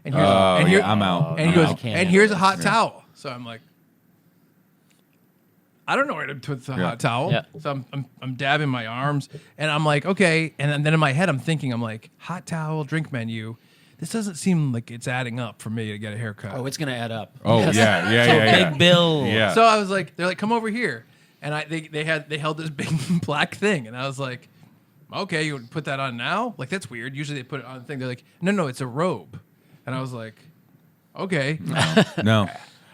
And here's, Oh, here- yeah, I'm out. And he I'm goes, out. can't and handle here's a this. hot towel. So I'm like, I don't know where to put the hot towel. Yeah. So I'm dabbing my arms, and I'm like, okay. And then in my head, I'm thinking, I'm like, hot towel, drink menu. This doesn't seem like it's adding up for me to get a haircut. Oh, it's going to add up. Oh, Yes. yeah. Big bill. Yeah. So I was like, they're like, come over here, and they held this big black thing, and I was like, okay, you would put that on now? Like, that's weird. Usually they put it on the thing. They're like, no, it's a robe. And I was like, okay. No.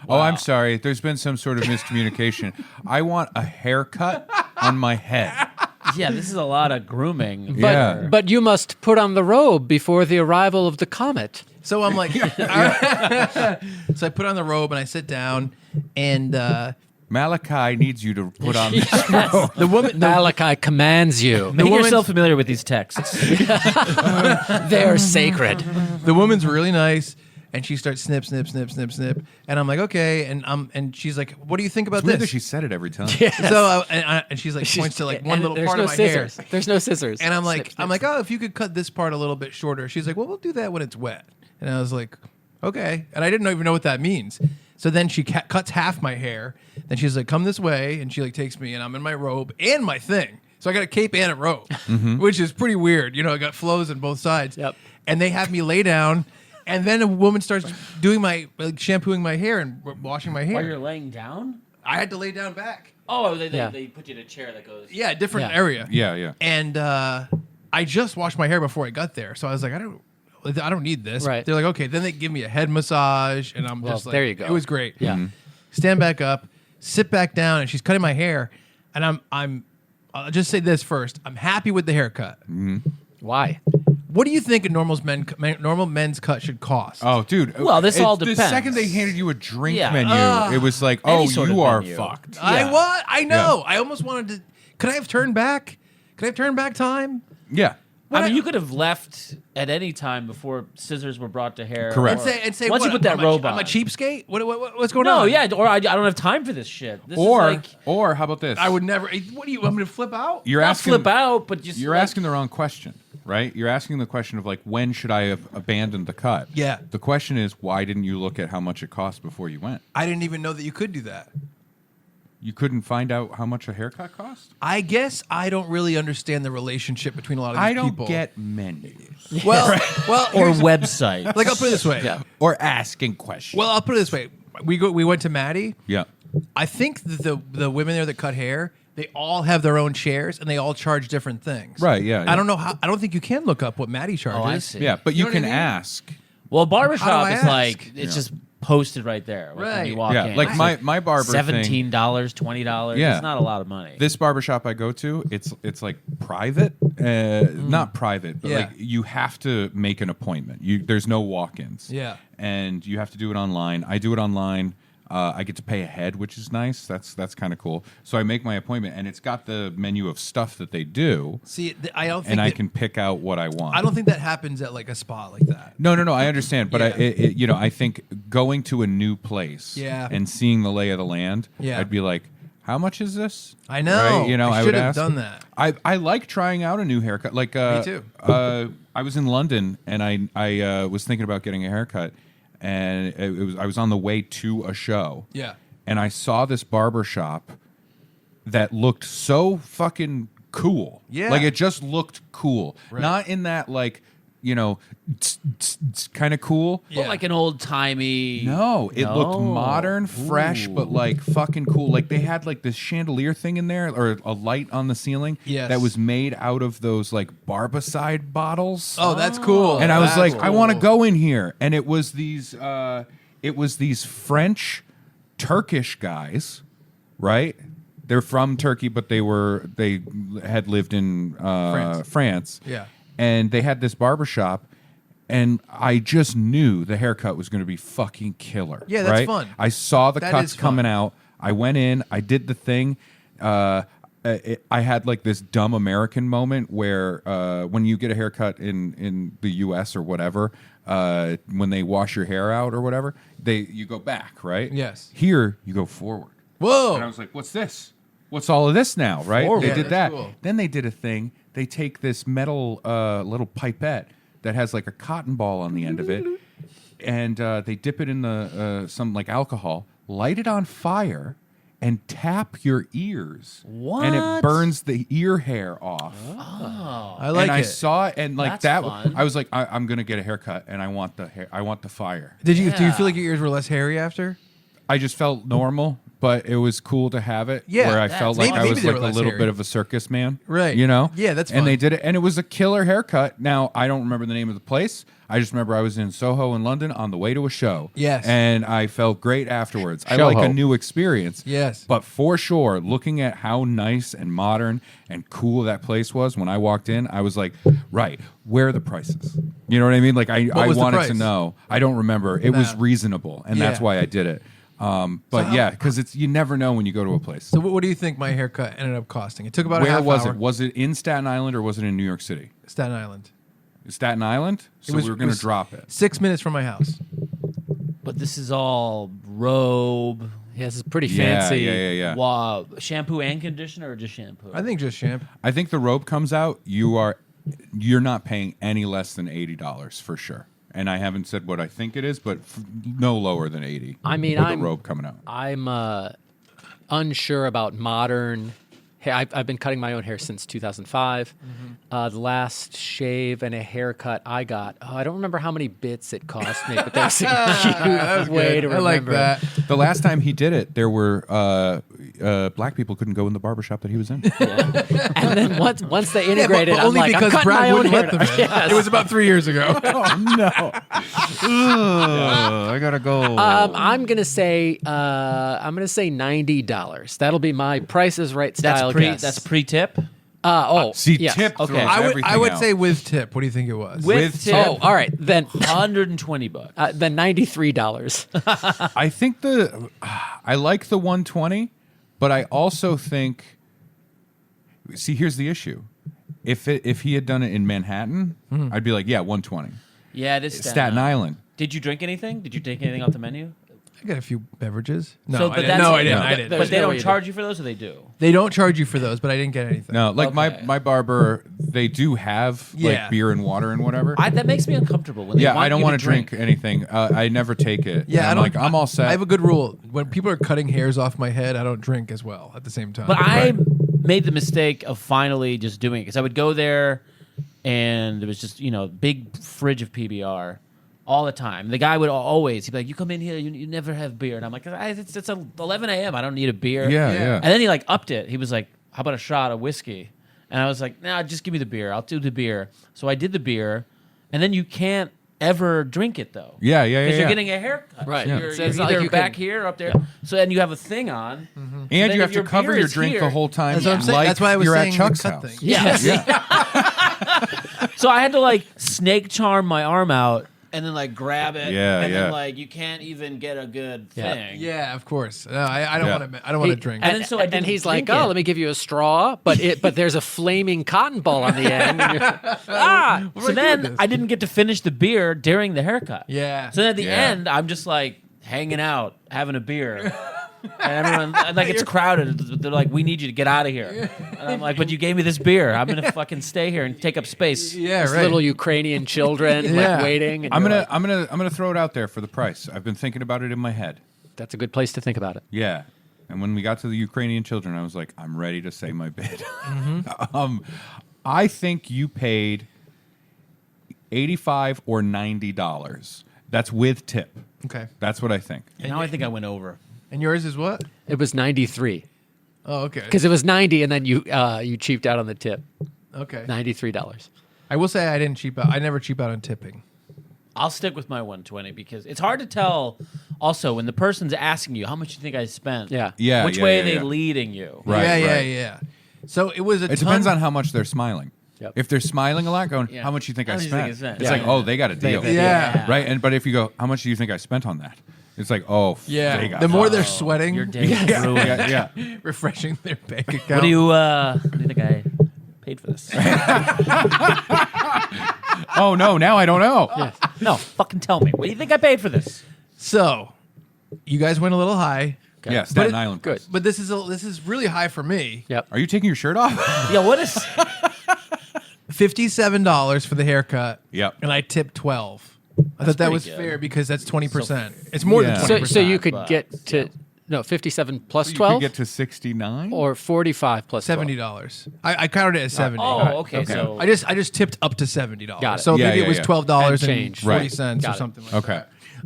Oh, I'm sorry. There's been some sort of miscommunication. I want a haircut on my head. Yeah, this is a lot of grooming. Yeah. But you must put on the robe before the arrival of the comet. So I'm like, so I put on the robe and I sit down and Malachi needs you to put on this robe. the woman, Malachi commands you. Make woman's- yourself familiar with these texts. They are sacred. the woman's really nice. And she starts snip, snip, snip, snip, snip. And I'm like, okay. And she's like, what do you think about It's weird that this? she said it every time. So and she's like, points to like one And little there's part no of my scissors. hair. There's no scissors. And I'm like, Snip, snip, oh, if you could cut this part a little bit shorter. She's like, well, we'll do that when it's wet. And I was like, okay. And I didn't even know what that means. So then she cuts half my hair. Then she's like, come this way. And she like takes me and I'm in my robe and my thing. So I got a cape and a robe, which is pretty weird. You know, I got flows on both sides. Yep. And they have me lay down. And then a woman starts doing shampooing my hair and washing my hair. While you're laying down? I had to lay down back. Oh, Yeah. they put you in a chair that goes... Yeah, different Yeah. area. Yeah. And I just washed my hair before I got there, so I was like, I don't need this. Right. They're like, okay. Then they give me a head massage, and I'm Well, just like, there you go. It was great. Yeah. Stand back up, sit back down, and she's cutting my hair, and I'll just say this first. I'm happy with the haircut. Why? What do you think a normal men's cut should cost? Oh, dude. Well, this all The depends. second they handed you a drink Yeah. menu, it was like, Any oh, sort of you are menu. fucked. I know. Yeah. I almost wanted to. Could I have turned back? Could I have turned back time? Yeah. I mean, you could have left at any time before scissors were brought to hair. Correct. And say once what, you put that I'm robe I'm a on. cheapskate. What's going No, on? yeah, or I don't have time for this shit. This is like, Or how about this? I would never. What do you want me to flip out? You're not asking. flip out, but just You're like, asking the wrong question, right? You're asking the question of like, when should I have abandoned the cut? Yeah. The question is, why didn't you look at how much it cost before you went? I didn't even know that you could do that. You couldn't find out how much a haircut cost? I guess I don't really understand the relationship between a lot of these I don't people. get menus. Well, or here's- website. like I'll put it this way. Yeah. Or asking questions. Well, I'll put it this way. We went to Maddie. Yeah. I think that the women there that cut hair, they all have their own chairs and they all charge different things. Right, yeah, yeah. I don't know how. I don't think you can look up what Maddie charges. Oh, I see. Yeah, but You you, know what I can mean? ask. Well, How barbershop do I is ask? like, it's just posted right there. Like when Right. you walk Yeah, in. like It's my barber thing. $17, $20. Yeah. It's not a lot of money. This barbershop I go to, it's like private, not private, but Yeah. like you have to make an appointment. There's no walk-ins. Yeah. And you have to do it online. I do it online. I get to pay ahead, which is nice. That's kind of cool. So I make my appointment, and it's got the menu of stuff that they do, See, I don't think and I that- can pick out what I want. I don't think that happens at like a spa like that. No, I understand, but Yeah. I think going to a new place, Yeah. and seeing the lay of the land, Yeah. I'd be like, how much is this? I know. Right? You know, I I should would have ask. done that. I like trying out a new haircut. Like, Me too. I was in London and I was thinking about getting a haircut, and I was on the way to a show. Yeah. And I saw this barber shop that looked so fucking cool. Yeah. Like it just looked cool. Right. Not in that like, kind of cool. Yeah. But like an old timey. No, it looked modern, fresh, Ooh. but like fucking cool. Like they had like this chandelier thing in there, or a light on the ceiling Yes. that was made out of those like Barbicide bottles. Oh, that's cool. and I was That's like, I want to cool. go in here, and it was these French, Turkish guys, right? They're from Turkey, but they had lived in France. Yeah. And they had this barbershop, and I just knew the haircut was going to be fucking killer. Yeah, that's right? fun. I saw the That cuts is fun. coming out. I went in. I did the thing. I had like this dumb American moment where when you get a haircut in the U.S. or whatever, when they wash your hair out or whatever, you go back, right? Yes. Here you go forward. Whoa. And I was like, "What's this? What's all of this now?" Right? Forward. They Yeah, did that's that. cool. Then they did a thing. They take this metal little pipette that has like a cotton ball on the end of it, and they dip it in the some like alcohol, light it on fire, and tap your ears. And it What? burns the ear hair off. I like and I it. saw it, and like That's that, fun. I was like, I'm gonna get a haircut, and I want the hair. I want the fire. Do you Yeah. feel like your ears were less hairy after? I just felt normal. but it was cool to have it. Yeah, where I that's felt like awesome. I was Maybe they like were a less little hairy. bit of a circus man, Right. You know, Yeah, that's And they fun. did it, and it was a killer haircut. Now I don't remember the name of the place. I just remember I was in Soho in London on the way to a show. Yes. and I felt great afterwards. I like a Soho. new experience. Yes. but for sure, looking at how nice and modern and cool that place was when I walked in, I was like, right, where are the prices? You know what I mean? Like I was the wanted to price? know. I don't remember. It was Nah. reasonable, and that's Yeah. why I did it. But yeah, because it's you never know when you go to a place. So what do you think my haircut ended up costing? It took about a Where half was hour. it? Was it in Staten Island or was it in New York City? Staten Island. Staten Island. So we were going to drop it. 6 minutes from my house. But this is all robe, Yeah, this is pretty Yeah, fancy. yeah. shampoo and conditioner, or just shampoo? I think just shampoo. I think the robe comes out. You're not paying any less than $80 for sure. And I haven't said what I think it is, but no lower than 80. I mean, for I'm- the robe coming out. I'm unsure about modern. Hey, I've been cutting my own hair since 2005. The last shave and a haircut I got, I don't remember how many bits it cost me, but that's a cute way to I like remember. that. The last time he did it, there were black people couldn't go in the barbershop that he was in. And then once they integrated, but I'm only like, I'm because cutting Brad my own wouldn't hair. let them in. Yes. It was about 3 years ago. I gotta go. I'm gonna say $90. That'll be my Price is Right style guess. That's pre-tip. See, yes. tip throws Okay. I everything would out. say with tip. What do you think it was? With tip. Oh, all right. Then $120. then $93. I think I like the 120, but I also think. See, here's the issue: if he had done it in Manhattan, I'd be like, yeah, 120. Yeah, it is Staten Island. Did you drink anything? Did you take anything off the menu? I got a few beverages. No, So, I but didn't. that's- No, I didn't. No. I didn't. There's But they no don't way you charge you for those, or they do? They don't charge you for those, but I didn't get anything. No, like Okay. my barber, they do have Yeah. like beer and water and whatever. That makes me uncomfortable. When they yeah, want I don't you want to drink anything. I never take it. Yeah, And I I'm don't. like I'm all set. I have a good rule. When people are cutting hairs off my head, I don't drink as well at the same time. But I made the mistake of finally just doing it because I would go there, and there was just big fridge of PBR all the time. The guy would always he'd be like, "You come in here, you never have beer," and I'm like, "It's 11 a.m. I don't need a beer." Yeah. And then he like upped it. He was like, "How about a shot of whiskey?" And I was like, "Nah, just give me the beer. I'll do the beer." So I did the beer, and then you can't ever drink it though. Yeah. Because you're getting a haircut. Right. So Yeah. you're, So it's you're not like either you back can- here or up there. So then you have a thing on. And then you have if to your cover beer your is drink here- the whole time. That's what I'm saying. Like That's why I was you're saying at the Chuck's cut house. thing. Yes. Yeah. So I had to like snake charm my arm out and then like grab it. Yeah, and yeah. then like you can't even get a good Yeah. thing. Yeah, of course. No, I don't Yeah. want to. I don't want to drink. And then so I and didn't he's like, drink "Oh, it. let me give you a straw, but there's a flaming cotton ball on the end." And you're- So then I didn't get to finish the beer during the haircut. Yeah. So then at the Yeah. end, I'm just like hanging out, having a beer. And everyone, and, like, it's crowded. They're like, "We need you to get out of here." And I'm like, "But you gave me this beer. I'm gonna fucking stay here and take up space." Yeah, There's right. little Ukrainian children Yeah. like waiting. And I'm you're gonna like, I'm gonna throw it out there for the price. I've been thinking about it in my head. That's a good place to think about it. Yeah. And when we got to the Ukrainian children, I was like, I'm ready to say my bid. I think you paid $85 or $90. That's with tip. Okay. That's what I think. And now I think I went over. And yours is what? It was 93 Oh, okay. because it was 90, and then you cheaped out on the tip. Okay. $93. I will say I didn't cheap out. I never cheap out on tipping. I'll stick with my 120 because it's hard to tell. Also, when the person's asking you how much you think I spent, Yeah. Yeah. which yeah, way yeah, are they yeah. leading you? Right, yeah, right. yeah. So it was a. It depends on how much they're smiling. Yep. If they're smiling a lot, going, Yeah. how much you think How I much you spent? think I spent? It's Yeah. like, oh, they got a deal. Yeah. Right? And but if you go, how much do you think I spent on that? It's like, oh, they Yeah. got The more it. they're sweating, Your day is ruined. yeah. refreshing their bank account. What do you think I paid for this? Oh no, now I don't know. No, fucking tell me. What do you think I paid for this? So, you guys went a little high, Yeah, Staten But it- Island. Good. but this is really high for me. Yep. Are you taking your shirt off? Yeah, what is? $57 for the haircut. Yep. And I tipped 12. I thought that pretty was good. fair because that's 20%. It's more Yeah. than So 20%. so you could but- get to 57 plus You 12 could get to 69. or 45 plus 12? $70. I counted it as 70. Oh, okay. So I just tipped up to $70. Got it. So Yeah, maybe yeah, it was yeah. $12 And and change. 40 Right. cents Got or it. something like Okay.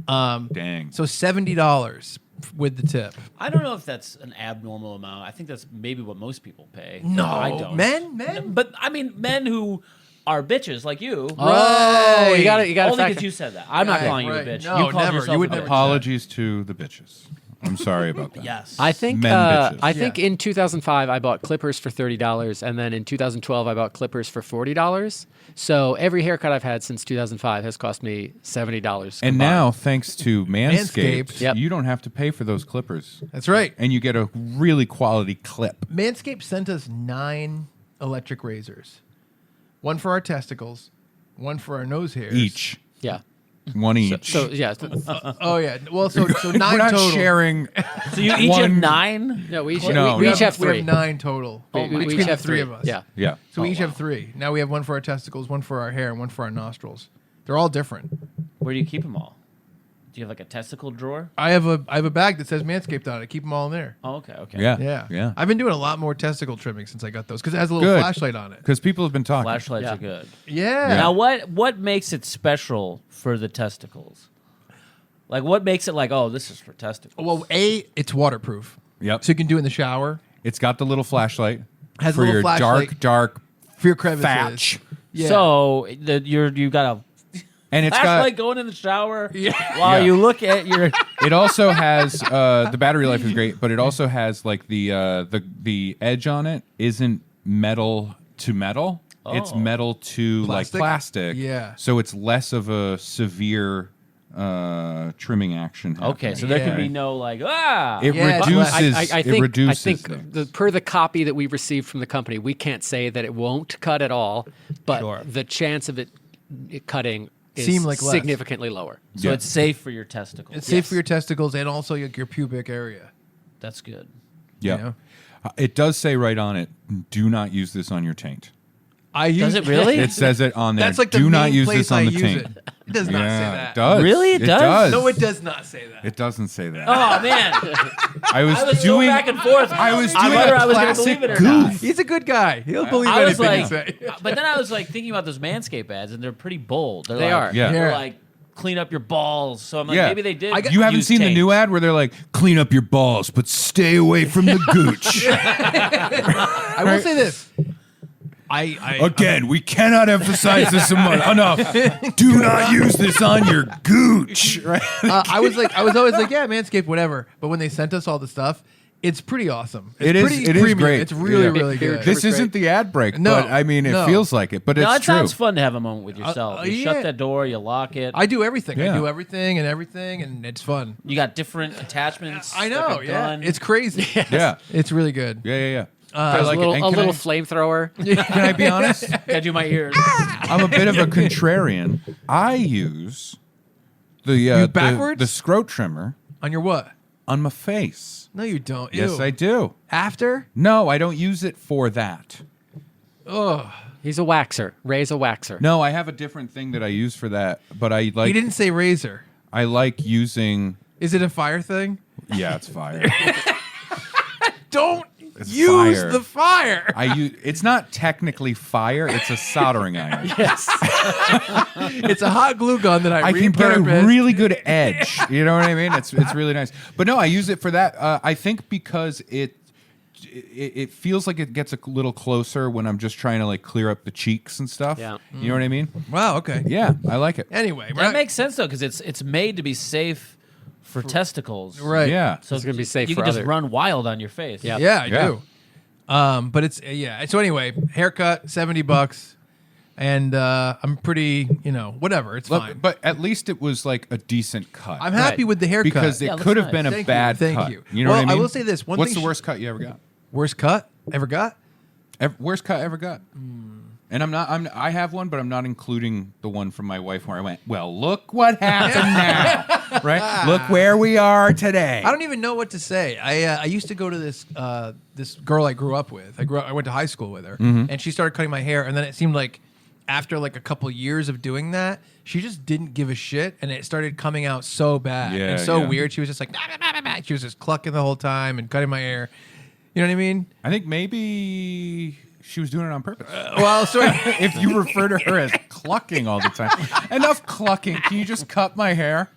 that. Dang. So $70 with the tip. I don't know if that's an abnormal amount. I think that's maybe what most people pay. No, I don't. men. But I mean, men who are bitches like you. Oh, you got to Only factor. because you said that. I'm not Right, calling you a right. bitch. No, you called never. yourself You would a never bitch. Apologies to the bitches. I'm sorry about that. Yes. I think Men bitches. I think in 2005 I bought clippers for $30, and then in 2012 I bought clippers for $40. So every haircut I've had since 2005 has cost me $70. And now, thanks to Manscaped. Manscaped, Yep. you don't have to pay for those clippers. That's right. And you get a really quality clip. Manscaped sent us 9 electric razors. One for our testicles, one for our nose hairs. Each. yeah. One each. So yeah. Oh yeah. Well, so 9 We're not total. sharing. So you each have one- 9? No, we each, No, we no. each have We 3. have 9 total. We between each the have 3 3 of us. Yeah. Yeah. So we each have 3. Now we have one for our testicles, one for our hair, and one for our nostrils. They're all different. Where do you keep them all? Do you have like a testicle drawer? I have a bag that says Manscaped on it. Keep them all in there. Oh, okay. Yeah. Yeah. Yeah. I've been doing a lot more testicle trimming since I got those because it has a little Good. flashlight on it. Because people have been talking. Flashlights Yeah. are good. Yeah. Now, what makes it special for the testicles? Like, what makes it like, oh, this is for testicles? Well, it's waterproof. Yep. So you can do it in the shower. It's got the little flashlight Has a for little your flashlight. dark For your crevices. thatch. Yeah. So you got a And it's flashlight got. going in the shower while Yeah. you look at your. It also has the battery life is great, but it also has like the edge on it isn't metal to metal. It's Oh. metal to Plastic? like plastic. Yeah. So it's less of a severe trimming action. Okay, so happening. there Yeah. can be no like It Yeah, it's reduces. I it think, reduces I think per the copy that we received from the company, we can't say that it won't cut at all, but Sure. the chance of it cutting is Seem like less. significantly lower. so Yeah. it's safe for your testicles. It's safe for your testicles and also your pubic area. That's good. Yeah. You know? It does say right on it, do not use this on your taint. I use Does it really? It says it on there. That's like the do main not use place this on I the use taint. it. It does not say that. It does. Really? It does? No, it does not say that. It doesn't say that. Oh man, I was, I was doing. so back and forth. I was on doing whether a I was going to classic believe it or not. goof. He's a good guy. He'll believe I was anything like, you say. but then I was like thinking about those Manscaped ads, and they're pretty bold. They like, are. Yeah. They're Yeah. like clean up your balls. So I'm like, Yeah. maybe they did. You haven't use seen the tape. new ad where they're like, clean up your balls, but stay away from the gooch. I will say this. I Again, we cannot emphasize this enough. Do not use this on your gooch. Right? I was always like, yeah, Manscaped, whatever. But when they sent us all the stuff, it's pretty awesome. It's It is- pretty it is premium. great. It's really, Yeah. really Here- good. here- This isn't the ad break, No, but I mean, it no. feels like it. But No, it's it true. sounds fun to have a moment with yourself. You yeah. shut that door, you lock it. I do everything. Yeah. I do everything, and it's fun. You got different attachments. I like know. a Yeah, gun. it's crazy. Yeah. It's really good. Yeah. There's I like a little, it. And a can little I- flamethrower. Can I be honest? Gotta do my ears. I'm a bit of a contrarian. I use the backwards? the scrot trimmer On your what? on my face. No, you don't. Yes, Ew. I do. After? No, I don't use it for that. Ugh. He's a waxer. Ray's a waxer. No, I have a different thing that I use for that. But I He like. didn't say razor. I like using. Is it a fire thing? Yeah, it's fire. Don't It's use fire. the fire. I use. It's not technically fire. It's a soldering iron. Yes. It's a hot glue gun that I can get a repurposed. really good edge. You know what I mean? It's really nice. But no, I use it for that. I think because it feels like it gets a little closer when I'm just trying to like clear up the cheeks and stuff. Yeah. You know what I mean? Wow. Okay. Yeah, I like it. Anyway, That makes sense though, because it's made to be safe for testicles. right. Yeah. So It's gonna be safe You for can just other- run wild on your face. Yeah. Yeah, I Yeah. do. But it's yeah. So anyway, haircut $70, and I'm pretty, whatever. It's fine. But at least it was like a decent cut. I'm happy Right. with the haircut because it Yeah, looks could have nice. been a Thank bad you. Thank cut. you. You know Well, what I mean? I will say this, one What's thing the worst cut you ever got? worst cut ever got. Worst cut ever got. And I have one, but I'm not including the one from my wife where I went, well, look what happened now. Right? Look where we are today. I don't even know what to say. I used to go to this this girl I grew up with. I went to high school with her, and she started cutting my hair. And then it seemed like after like a couple years of doing that, she just didn't give a shit, and it started coming out so bad Yeah, and so yeah. weird. She was just like, "Nah, nah, nah, nah, nah." She was just clucking the whole time and cutting my hair. You know what I mean? I think maybe she was doing it on purpose. Well, sorry. If you refer to her as clucking all the time. Enough clucking. Can you just cut my hair?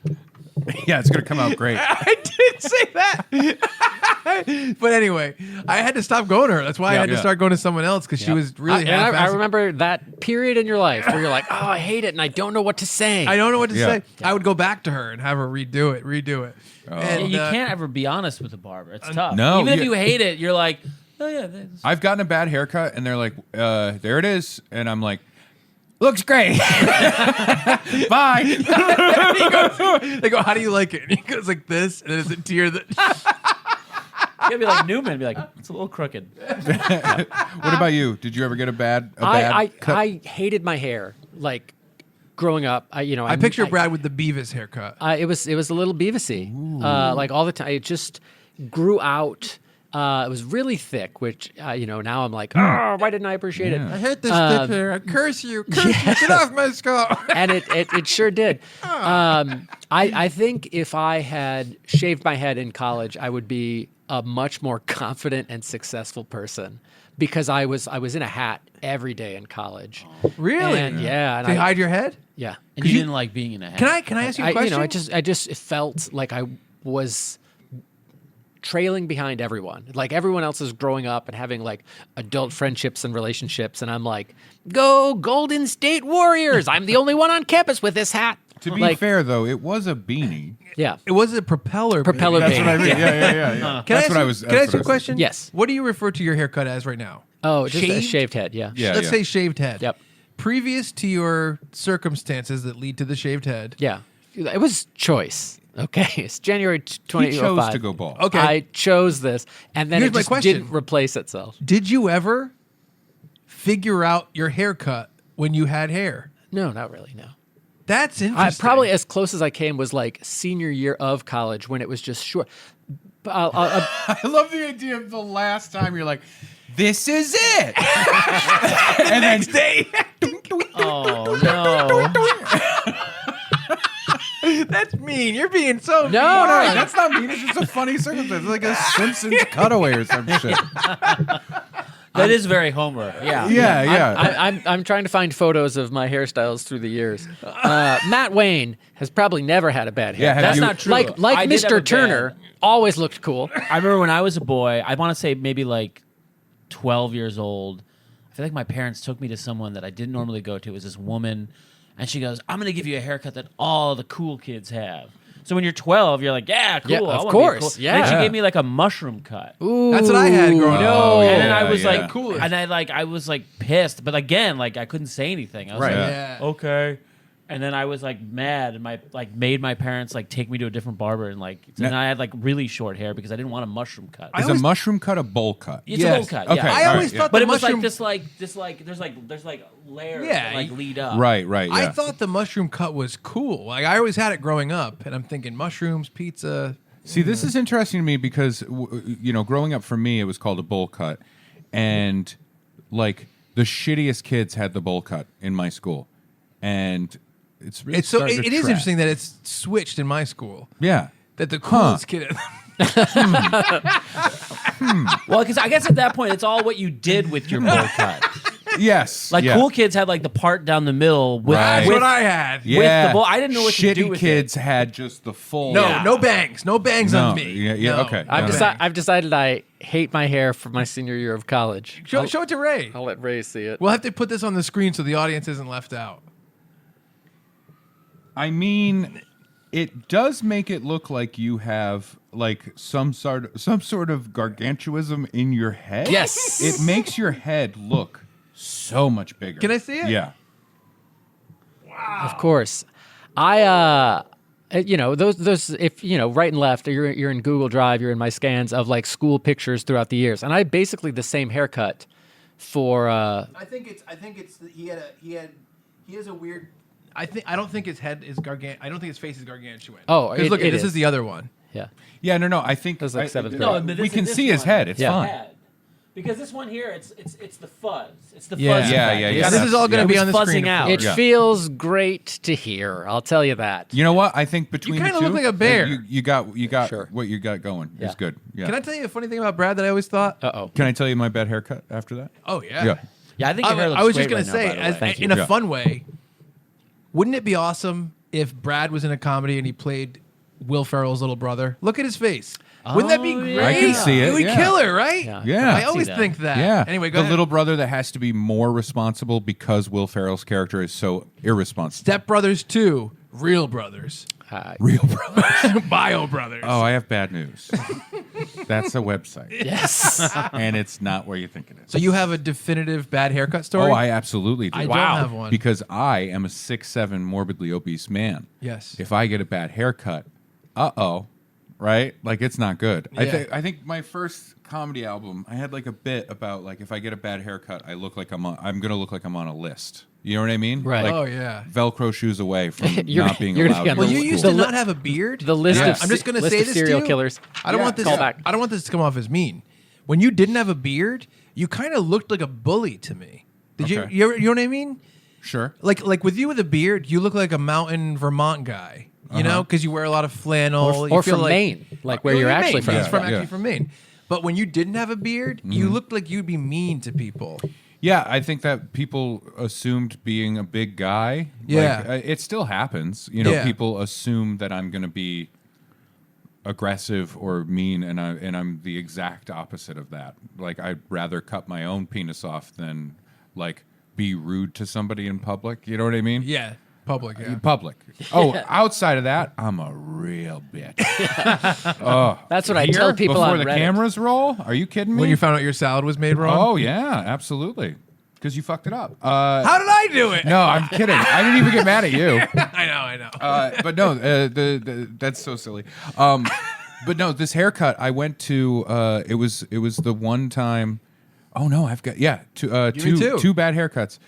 Yeah, it's going to come out great. I didn't didn't say that. But anyway, I had to stop going to her. That's why I had to start going to someone else because she was really And I half-assed. remember that period in your life where you're like, oh, I hate it and I don't know what to say. I don't know what to Yeah. say. I would go back to her and have her redo it. And, You can't ever be honest with a barber. It's tough. No, Even if you- you hate it, you're like, oh yeah. I've gotten a bad haircut, and they're like, "There it is," and I'm like, "Looks great." Bye. they go, how do you like it? And he goes like this, and there's a tear that. You gotta be like Newman. Be like, it's a little crooked. What about you? Did you ever get a bad cut? I hated my hair. Like growing up, I picture Brad with the Beavis haircut. It was a little Beavis-y. Like all the time. It just grew out. It was really thick, which now I'm like, oh, why didn't I appreciate it? I hate this tip hair. I curse you. Get off my skull. And it sure did. I think if I had shaved my head in college, I would be a much more confident and successful person because I was in a hat every day in college. Really? And, yeah. And They hide your head? Yeah. And you didn't like being in a hat. Can I ask you a question? I just felt like I was trailing behind everyone. Like everyone else is growing up and having like adult friendships and relationships, and I'm like, go Golden State Warriors! I'm the only one on campus with this hat. To be fair, though, it was a beanie. Yeah. It was a propeller. Propeller That's beanie. what I mean. Yeah. Can That's what I was. Can I ask you a question? Yes. What do you refer to your haircut as right now? Oh, just a Shaved? shaved head. Yeah. Yeah. Let's say shaved head. Yep. Previous to your circumstances that lead to the shaved head. Yeah. It was choice. Okay. It's January He 2005. chose to go bald. Okay. I chose this, and then Here's it my just question. didn't replace itself. Did you ever figure out your haircut when you had hair? No, not really. No. That's interesting. Probably as close as I came was like senior year of college when it was just short. I love the idea of the last time you're like, "This is it," and then day. Oh no. That's mean. You're being so mean. No, Why? That's not mean. It's just a funny circumstance. It's like a Simpsons cutaway or some shit. That is very Homer. Yeah. Yeah. I'm trying to find photos of my hairstyles through the years. Matt Wayne has probably never had a bad hair. Yeah, have That's you- not true. Like I did have a Mr. Turner, always looked cool. I remember when I was a boy, I want to say maybe like 12 years old. I feel like my parents took me to someone that I didn't normally go to. It was this woman, and she goes, I'm going to give you a haircut that all the cool kids have. So when you're 12, you're like, yeah, cool. Yeah, I of wanna be course, cool. yeah. And then she gave me like a mushroom cut. Ooh, That's what I had growing up. no. And then I Yeah, was yeah. like, Cool. and I was like pissed, but again, like I couldn't say anything. I was Right. like, Yeah. okay. And then I was like mad, and made my parents like take me to a different barber, and like then I had like really short hair because I didn't want a mushroom cut. Is a mushroom cut a bowl cut? It's Yes. a bowl cut. Okay. Yeah. I all always right, thought But the it was mushroom. there's like layers Yeah, that like lead up. Right. Yeah. I thought the mushroom cut was cool. Like I always had it growing up, and I'm thinking mushrooms, pizza. See, this is interesting to me because growing up for me, it was called a bowl cut, and like the shittiest kids had the bowl cut in my school, and it's really It's so starting it to is track. interesting that it's switched in my school. Yeah. That the coolest kid. Well, because I guess at that point it's all what you did with your bowl cut. Yes. Like yeah. cool kids had like the part down the middle with, Right. That's with what I had. Yeah. the bowl. I didn't know what to Shitty do with kids had just the full. No, Yeah. no bangs. No bangs No. on me. Yeah. No. Okay. I've, No. I've decided I hate my hair for my senior year of college. Show it to Ray. I'll let Ray see it. We'll have to put this on the screen so the audience isn't left out. I mean, it does make it look like you have like some sort of gargantuism in your head. Yes. It makes your head look so much bigger. Can I see it? Yeah. Of course. I those if right and left, you're in Google Drive, you're in my scans of like school pictures throughout the years. And I had basically the same haircut for I think it's he has a weird. I don't think his head is I don't think his face is gargantuan. Oh, 'Cause look, it this is. is the other one. yeah. Yeah. No. I think That's like seventh No, grade. but we can this see his one. head. It's Yeah. fine. Head. Because this one here, it's the fuzz. It's the Yeah. fuzz. Yeah, effect. yeah, You yeah. gotta- This is all going Yeah. to be It on was the fuzzing screen. out. It Yeah. feels great to hear. I'll tell you that. You know what? I think between You the kinda two, look like a bear. You got Sure. what you got going. Yeah. It's good. Yeah. Can I tell you a funny thing about Brad that I always thought? Uh-oh. Can I tell you my bad haircut after that? Oh yeah. Yeah. Yeah, I think your hair looks I was just great gonna right now, say, by the way. Thank you. in a Yeah. fun way, wouldn't it be awesome if Brad was in a comedy and he played Will Ferrell's little brother. Look at his face. Wouldn't that be Oh, great? yeah. I can see it, It would yeah. kill her, right? Yeah. I always that. think that. Yeah. Anyway, go the ahead. little brother that has to be more responsible because Will Ferrell's character is so irresponsible. Step Brothers 2, Real Brothers. Real brother. Bio Brothers. Oh, I have bad news. That's a website, Yes. and it's not where you think it is. So you have a definitive bad haircut story? Oh, I absolutely do. I don't have one. Because I am a 6'7" morbidly obese man. Yes. If I get a bad haircut, right? Like it's not good. Yeah. I think my first comedy album, I had like a bit about like if I get a bad haircut, I'm gonna look like I'm on a list. You know what I mean? Right. Like, Oh, yeah. Velcro shoes away from You're- not being you're gonna allowed. be in on Well, the you school. used The to li- not have a beard. The list Yeah. of I'm just going to list say of this serial to you. killers. I don't want this. Call back. I don't want this to come off as mean. When you didn't have a beard, you kind of looked like a bully to me. Did Okay. you know what I mean? Sure. Like with you with a beard, you look like a mountain Vermont guy. You know, because you wear a lot of flannel. You Or feel from like, Maine, like where Well, you're Maine. actually from. He's from Yeah. actually from Maine. But when you didn't have a beard, you looked like you'd be mean to people. Yeah, I think that people assumed being a big guy. Yeah. Like, it still happens. You know, Yeah. people assume that I'm going to be aggressive or mean, and I'm the exact opposite of that. Like, I'd rather cut my own penis off than like be rude to somebody in public. You know what I mean? Yeah, public. Yeah. In public. Oh, outside of that, I'm a real bitch. That's what I Here, tell people before on the Reddit. cameras roll. Are you kidding me? When you found out your salad was made wrong. Oh yeah, absolutely. Because you fucked it up. How did I do it? No, I'm kidding. I didn't even get mad at you. I know. But no, that's so silly. But no, this haircut I went to. It was the one time. Oh no, I've got too. two bad haircuts.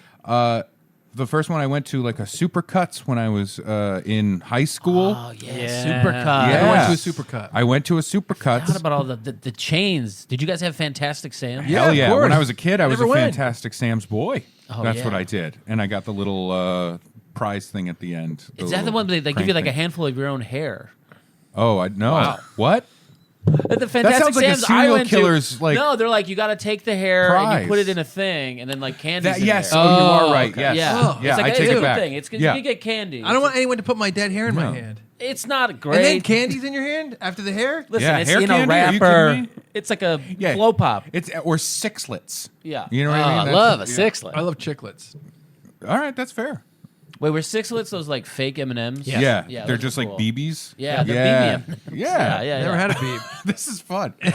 The first one I went to like a Supercuts when I was in high school. Oh yeah, Yeah. Supercut. I went to a Yes. supercut. I went to a What Supercuts. about all the chains? Did you guys have Fantastic Sam? Yeah, Hell of yeah! course. When I was a kid, I was Never a went. Fantastic Sam's boy. Oh, That's yeah. what I did, and I got the little prize thing at the end. Is that the one they give you crank like a thing. handful of your own hair? Oh, I know. Wow. What? The Fantastic sounds like a Sam's serial I went killer's, to, like, no, they're like you got to take the hair and prize. you put it in a thing, and then like candy's That in yes. there. Oh, you are right. okay. Yes. Yeah, Oh. Yeah. it's like I it's take a it good back. thing. It's because Yeah. you can get candy. I don't want anyone to put my dead hair in my No. hand. It's not great. And then candy's in your hand after the hair? Listen, Yeah, it's hair in a candy? Are you wrapper. kidding me? It's like a Yeah. blow pop. It's or sixlets. Yeah. You know what I mean? I That's- love a yeah. sixlet. I love chiclets. All right, that's fair. Wait, were sixlets those like fake M&Ms? Yeah, Yeah, they're those just are like cool. BBs. Yeah, they're yeah. BB M&Ms. Yeah. yeah. Never had a beep. This is fun. You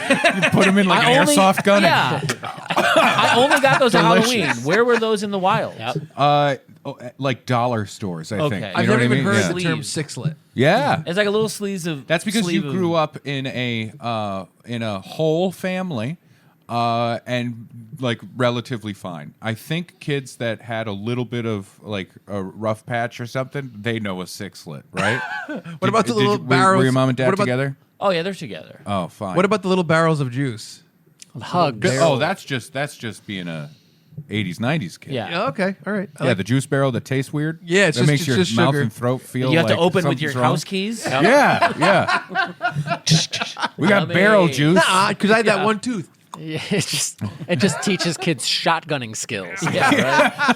put them in like I an only- airsoft gun. Yeah. I only got those at Delicious. Halloween. Where were those in the wild? And, like dollar stores, I Okay. think. You I've know never what I even mean? heard yeah. the term Sleeves. sixlet. Yeah. It's like a little sleeve of. That's because you sleeve of- grew up in a whole family, and like relatively fine. I think kids that had a little bit of like a rough patch or something, they know a sixlet, right? What about the little were barrels? your mom and dad What about- together? Oh yeah, they're together. Oh, fine. What about the little barrels of juice? Hugs. Oh, that's just being a 80s 90s kid. Yeah. Yeah, okay, all right. I Yeah, like- the juice barrel that tastes weird. Yeah, it's that just- makes it's your just mouth sugar. and throat feel. You have to like open with your something's wrong. house keys. Yeah, we got Yummy. barrel juice. Nah, because I had that one tooth. Yeah, it just teaches kids shotgunning skills. Yeah,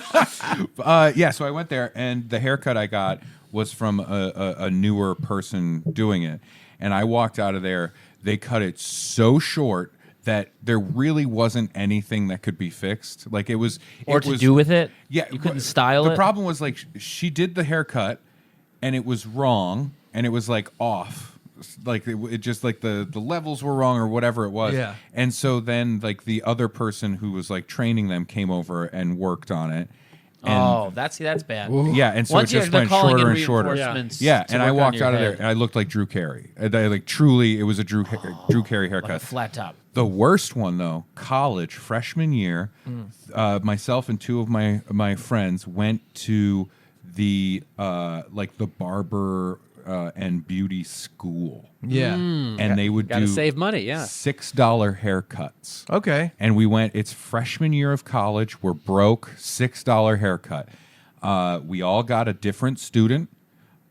right. Yeah, so I went there, and the haircut I got was from a newer person doing it. And I walked out of there. They cut it so short that there really wasn't anything that could be fixed. Like it was, Or it to was, do with it. Yeah, you couldn't style the it. The problem was like she did the haircut, and it was wrong, and it was like off. Like it just like the levels were wrong or whatever it was. Yeah. And so then like the other person who was like training them came over and worked on it. And Oh, that's bad. yeah, and so Once it just they're went calling shorter in and shorter. reinforcements Yeah, to and I work on walked your out of there head. and I looked like Drew Carey. Like truly, it was a Drew Carey haircut. Like a flat top. The worst one though, college freshman year, myself and two of my friends went to the like the barber and beauty school, Yeah. and they would Gotta do save money, yeah. $6 haircuts. Okay. And we went. It's freshman year of college. We're broke. $6 haircut. We all got a different student.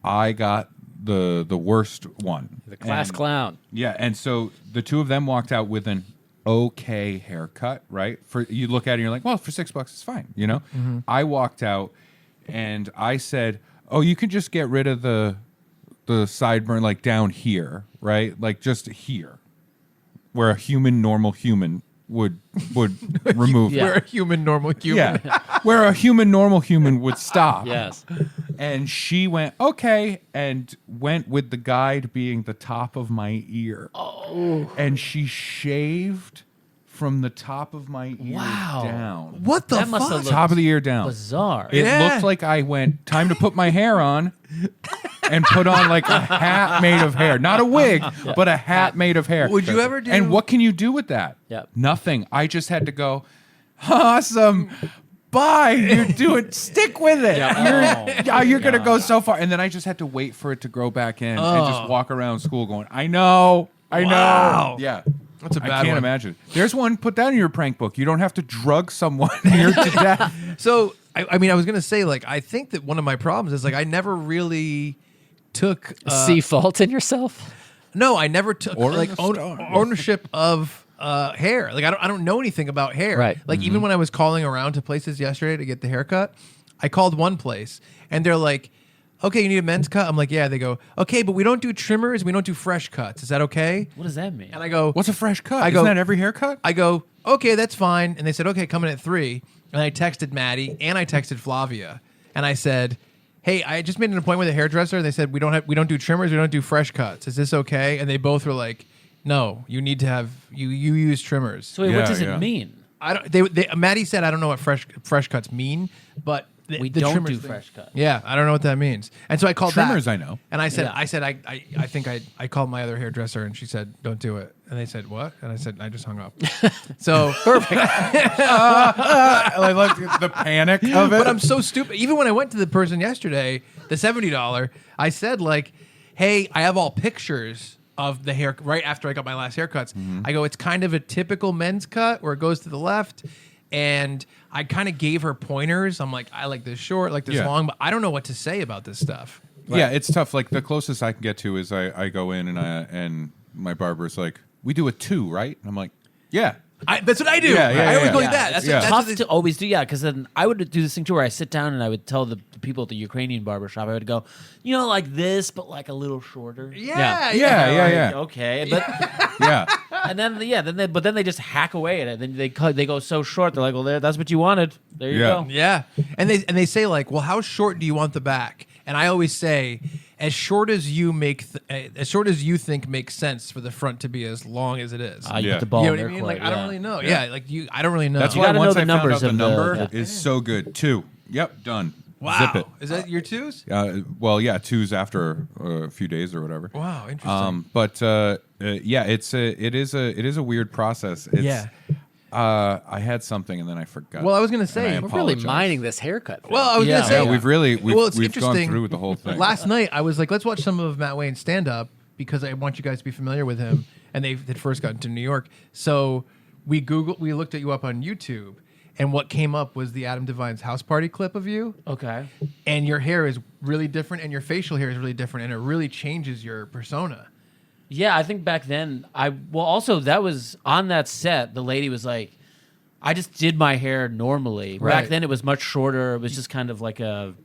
I got the worst one. The class And- clown. Yeah, and so the two of them walked out with an okay haircut. Right? For you look at it, and you're like, well, for $6, it's fine. You know. I walked out, and I said, "Oh, you can just get rid of the the sideburn like down here, right? Like just here, where a normal human would remove. Yeah. We're a human, normal human. Yeah, where a normal human would stop. Yes. And she went, okay, and went with the guide being the top of my ear. Oh. And she shaved from the top of my ear Wow. down. What the That must fuck? have looked Top of the ear down. bizarre. It Yeah. looked like I went, time to put my hair on, and put on like a hat made of hair. Not a wig, but a hat made of hair. Would you ever do- And what can you do with that? Yep. Nothing. I just had to go, awesome. Bye. You're doing, stick with it. You're going to go so far. And then I just had to wait for it to grow back in and just walk around school going, I know. Wow. Yeah. That's a bad I can't one. imagine. There's one, put that in your prank book. You don't have to drug someone near to death. So, I mean, I was going to say, like, I think that one of my problems is, like, I never really took... See fault in yourself? No, I never took, Or in like, the star. ownership of hair. Like, I don't know anything about hair. Right. Like, even when I was calling around to places yesterday to get the haircut, I called one place, and they're like, okay, you need a men's cut? I'm like, yeah. They go, okay, but we don't do trimmers. We don't do fresh cuts. Is that okay? What does that mean? And I go, What's a fresh cut? I go- Isn't that every haircut? I go, okay, that's fine. And they said, okay, come in at 3. And I texted Maddie and I texted Flavia. And I said, hey, I just made an appointment with a hairdresser. And they said, we don't do trimmers. We don't do fresh cuts. Is this okay? And they both were like, no, you need to have, you use trimmers. So wait, Yeah, what does yeah. it mean? I don't, Maddie said, I don't know what fresh cuts mean, but We the don't trimmers do thing- fresh cuts. Yeah, I don't know what that means. And so I called back. Trimmers, I know. And I said, Yeah. I think I called my other hairdresser and she said, don't do it. And they said, what? And I said, I just hung up. So perfect. I like the panic of it. But I'm so stupid. Even when I went to the person yesterday, the $70, I said, like, hey, I have all pictures of the hair right after I got my last haircuts. I go, it's kind of a typical men's cut where it goes to the left. And I kind of gave her pointers. I'm like, I like this short, like this Yeah. long, but I don't know what to say about this stuff. Yeah, it's tough. Like the closest I can get to is I go in and my barber's like, we do a 2, right? And I'm like, yeah. That's what I do. Yeah, yeah, I always yeah. go like that. It's That's Yeah. what tough they- to always do, yeah, because then I would do this thing too where I sit down and I would tell the people at the Ukrainian barbershop, I would go, like this, but like a little shorter. Yeah, Yeah. Okay, but Yeah. and then then they just hack away at it. Then they go so short. They're like, well, that's what you wanted. There you Yeah. go. Yeah, and they say like, well, how short do you want the back? And I always say, as short as you think makes sense for the front to be as long as it is. You Yeah. put the ball You know in what I their mean? court, Like I don't yeah. really know. Yeah, I don't really know. That's You why gotta once know I the found numbers out the of the- number yeah. is so good. 2. Yep, done. wow. Zip it. Is that your 2s? Well, yeah, 2s after a few days or whatever. Wow, interesting. But yeah, it is a weird process. It's, Yeah. I had something and then I forgot. Well, I was gonna And say, I We're really apologize. mining this haircut thing. well, I was Yeah. gonna say, Yeah, we've well, it's we've gone interesting. through with the whole thing. Last night, I was like, let's watch some of Matt Wayne's stand up because I want you guys to be familiar with him. And they'd first gotten to New York. So we looked at you up on YouTube. And what came up was the Adam Devine's house party clip of you. Okay. And your hair is really different and your facial hair is really different. And it really changes your persona. Yeah, I think back then also that was on that set. The lady was like, I just did my hair normally. Right. Back then it was much shorter. It was just kind of like a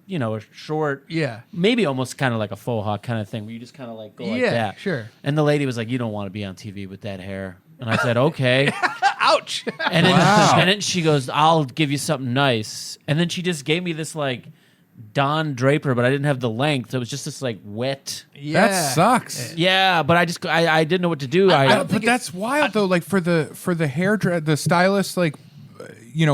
short, Yeah. maybe almost kind of like a faux hawk kind of thing where you just kind of like go like Yeah, that. sure. And the lady was like, you don't want to be on TV with that hair. And I said, okay. Ouch. And then, Wow. and then she goes, I'll give you something nice. And then she just gave me this like Don Draper, but I didn't have the length. It was just this like wet. Yeah. That sucks. Yeah, but I didn't know what to do. But that's wild though. Like for the the stylist, like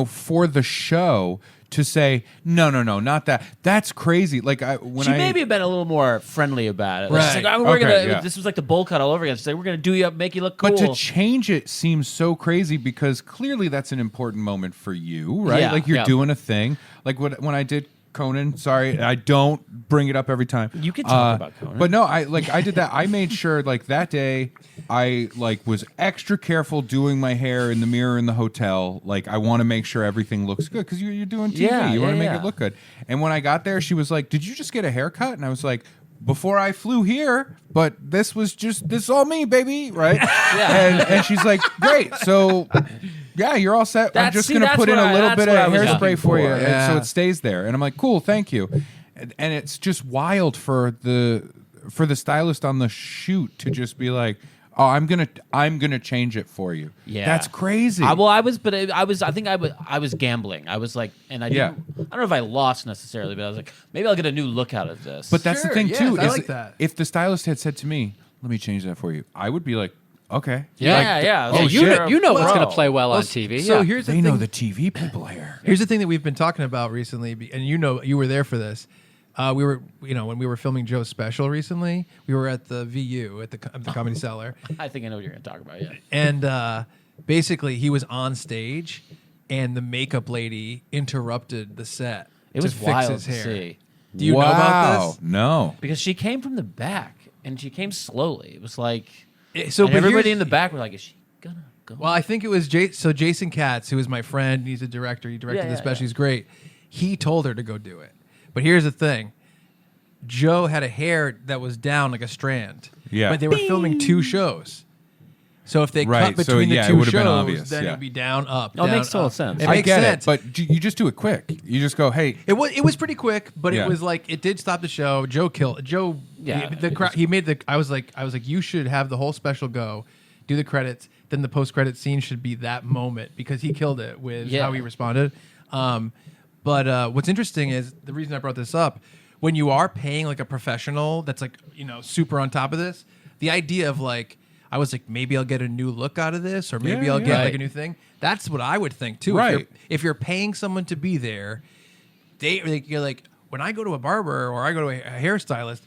for the show to say no, not that. That's crazy. Like She maybe have been a little more friendly about it. Like, she's Right. like, we're Okay, gonna. yeah. This was like the bowl cut all over again. She's like, we're gonna do you up, make you look cool. But to change it seems so crazy because clearly that's an important moment for you, right? Yeah, like you're yeah. doing a thing. Like when I did Conan, sorry, I don't bring it up every time. You can talk about Conan. But no, I did that. I made sure like that day I was extra careful doing my hair in the mirror in the hotel. Like I want to make sure everything looks good because you're doing TV. Yeah, you want to yeah, make yeah. it look good. And when I got there, she was like, "Did you just get a haircut?" And I was like, "Before I flew here, but this is all me, baby, right?" Yeah. And she's like, "Great, so." Yeah, you're all set. I'm just going to put in a little bit of hairspray for you Yeah. so it stays there. And I'm like, cool, thank you. And it's just wild for for the stylist on the shoot to just be like, "Oh, I'm gonna change it for you." Yeah. That's crazy. I think I was gambling. I was like, and I didn't. I don't know if I lost necessarily, but I was like, maybe I'll get a new look out of this. But that's Sure, the thing yes, too. I Is like that. If the stylist had said to me, "Let me change that for you," I would be like, "Okay." yeah. Yeah, Oh, you shit. know, you know what's Bro. going to play well on Well, TV. So yeah. here's the They thing. know the TV people here. Here's the thing that we've been talking about recently, and you were there for this. We were, when we were filming Joe's special recently, we were at the VU at the Comedy Cellar, I think I know what you're going to talk about. Yeah. and basically he was on stage, and the makeup lady interrupted the set It to was fix wild his to hair. see Do you know about this? No. because she came from the back and she came slowly. It was like, So, and but everybody here's- in the back were like, "Is she gonna go?" Well, I think it was Jason Katz, who is my friend. He's a director. He directed Yeah, the yeah, special. yeah. He's great. He told her to go do it. But here's the thing. Joe had a hair that was down like a strand. Yeah. But they were filming 2 shows. So if they Right, cut so, between yeah, the it 2 would've been shows, obvious, then yeah. it'd be down, up, Oh, it down, makes total up. sense. It I makes get sense. it, but you just do it quick. You just go, "Hey, It was pretty quick, but Yeah. it was like it did stop the show. Joe. Yeah, the crowd. He made the. I was like, you should have the whole special go, do the credits. Then the post credit scene should be that moment because he killed it with Yeah. how he responded. But what's interesting is the reason I brought this up. When you are paying like a professional that's like super on top of this, the idea of like I was like maybe I'll get a new look out of this or maybe Yeah, I'll yeah. get Right. like a new thing. That's what I would think too. Right. If you're paying someone to be there, you're like when I go to a barber or I go to a hairstylist,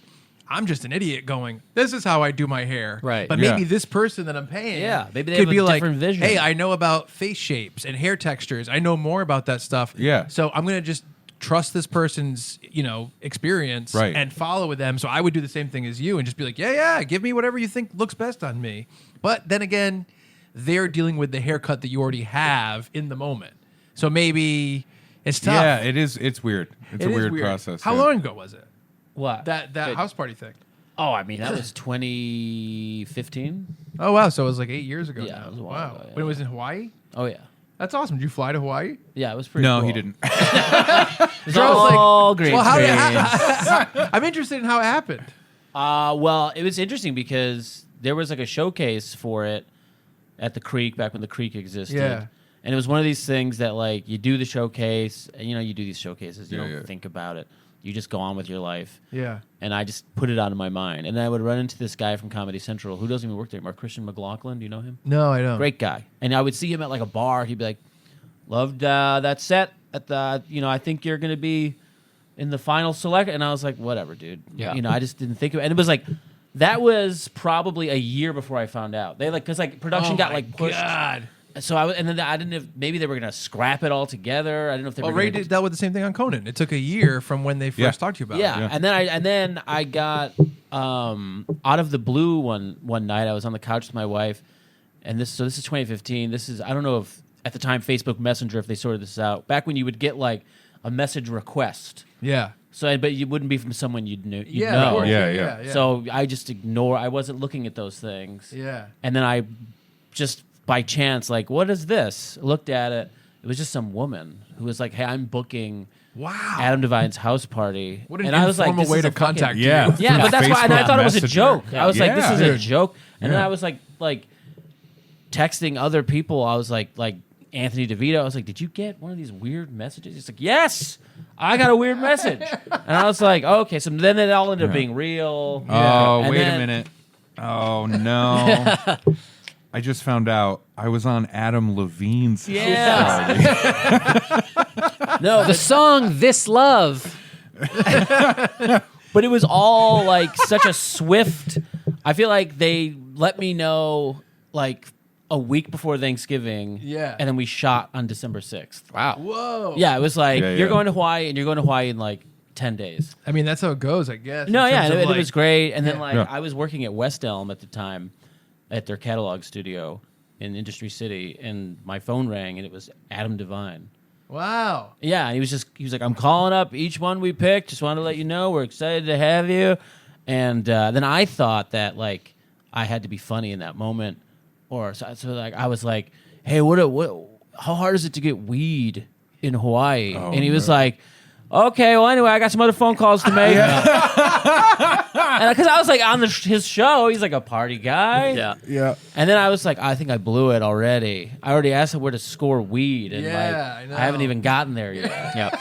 I'm just an idiot going, this is how I do my hair. Right. But Yeah. maybe this person that I'm paying Yeah, maybe they could have a be like, different vision. hey, I know about face shapes and hair textures. I know more about that stuff. Yeah. So I'm going to just trust this person's, experience Right. and follow with them. So I would do the same thing as you and just be like, yeah, give me whatever you think looks best on me. But then again, they're dealing with the haircut that you already have in the moment. So maybe it's tough. yeah, it is. It's weird. It's It a is weird process." How yeah. long ago was it? What? That house party thing. Oh, I mean, that was 2015. Oh wow, so it was like 8 years ago. Yeah, now. it was a while Wow. ago, yeah. When it was in Hawaii? Oh yeah, That's awesome. Did you fly to Hawaii? yeah, it was pretty. No, cool. he didn't. It was all green Well, screens. I'm interested in how it happened. Well, it was interesting because there was like a showcase for it at the Creek back when the Creek existed. Yeah. And it was one of these things that like you do the showcase, and you do these showcases, you Yeah, don't yeah. think about it. You just go on with your life. Yeah. And I just put it out of my mind. And then I would run into this guy from Comedy Central who doesn't even work there anymore, Christian McLaughlin. Do you know him? No, I don't. Great guy. And I would see him at like a bar. He'd be like, loved that set at the, I think you're going to be in the final select. And I was like, whatever, dude. Yeah. I just didn't think of it. And it was like, that was probably a year before I found out. They because production Oh got my like pushed. God. So and then I didn't know if maybe they were going to scrap it all together. I didn't know if they Well, were Ray gonna, dealt with the same thing on Conan. It took a year from when they first Yeah. talked to you about yeah. it. Yeah. And then I got out of the blue one night. I was on the couch with my wife, and this is 2015. This is I don't know if at the time Facebook Messenger if they sorted this out. Back when you would get like a message request. Yeah. So but you wouldn't be from someone you'd know. Yeah. know. Of course. Yeah. So I just I wasn't looking at those things. Yeah. And then I just by chance like, what is this? Looked at it. It was just some woman who was like, hey, I'm booking Wow. Adam Devine's house party. What an and I was like, informal this way is to a fucking- contact you. Yeah. Yeah, but that's why, and I Facebook thought it was a Messenger. joke. I was like, this Yeah. is a Dude. joke. And then Yeah. I was like texting other people. I was like Anthony DeVito. I was like, did you get one of these weird messages? He's like, yes, I got a weird message. And I was like, okay. So then it all ended up being real. Oh, And wait then- a minute. Oh no. I just found out I was on Adam Levine's. Yeah. No, The song "This Love." but it was all like such a swift. I feel like they let me know like a week before Thanksgiving. Yeah. And then we shot on December 6th. Wow. Whoa. Yeah, it was like Yeah, yeah. you're going to Hawaii and you're going to Hawaii in like 10 days. I mean, that's how it goes, I guess. No, in yeah, terms and of, it was great. And then Yeah. like Yeah. I was working at West Elm at the time at their catalog studio in Industry City, and my phone rang and it was Adam Devine. Wow. Yeah, and he was like, I'm calling up each one we picked. Just wanted to let you know we're excited to have you. And then I thought that like I had to be funny in that moment, or so like I was like, hey, what how hard is it to get weed in Hawaii? Oh, and he was no. like, okay, well, anyway, I got some other phone calls to make. Because I was like on his show, he's like a party guy. Yeah. Yeah. And then I was like, I think I blew it already. I already asked him where to score weed, and I know. I haven't even gotten there yet. Yep.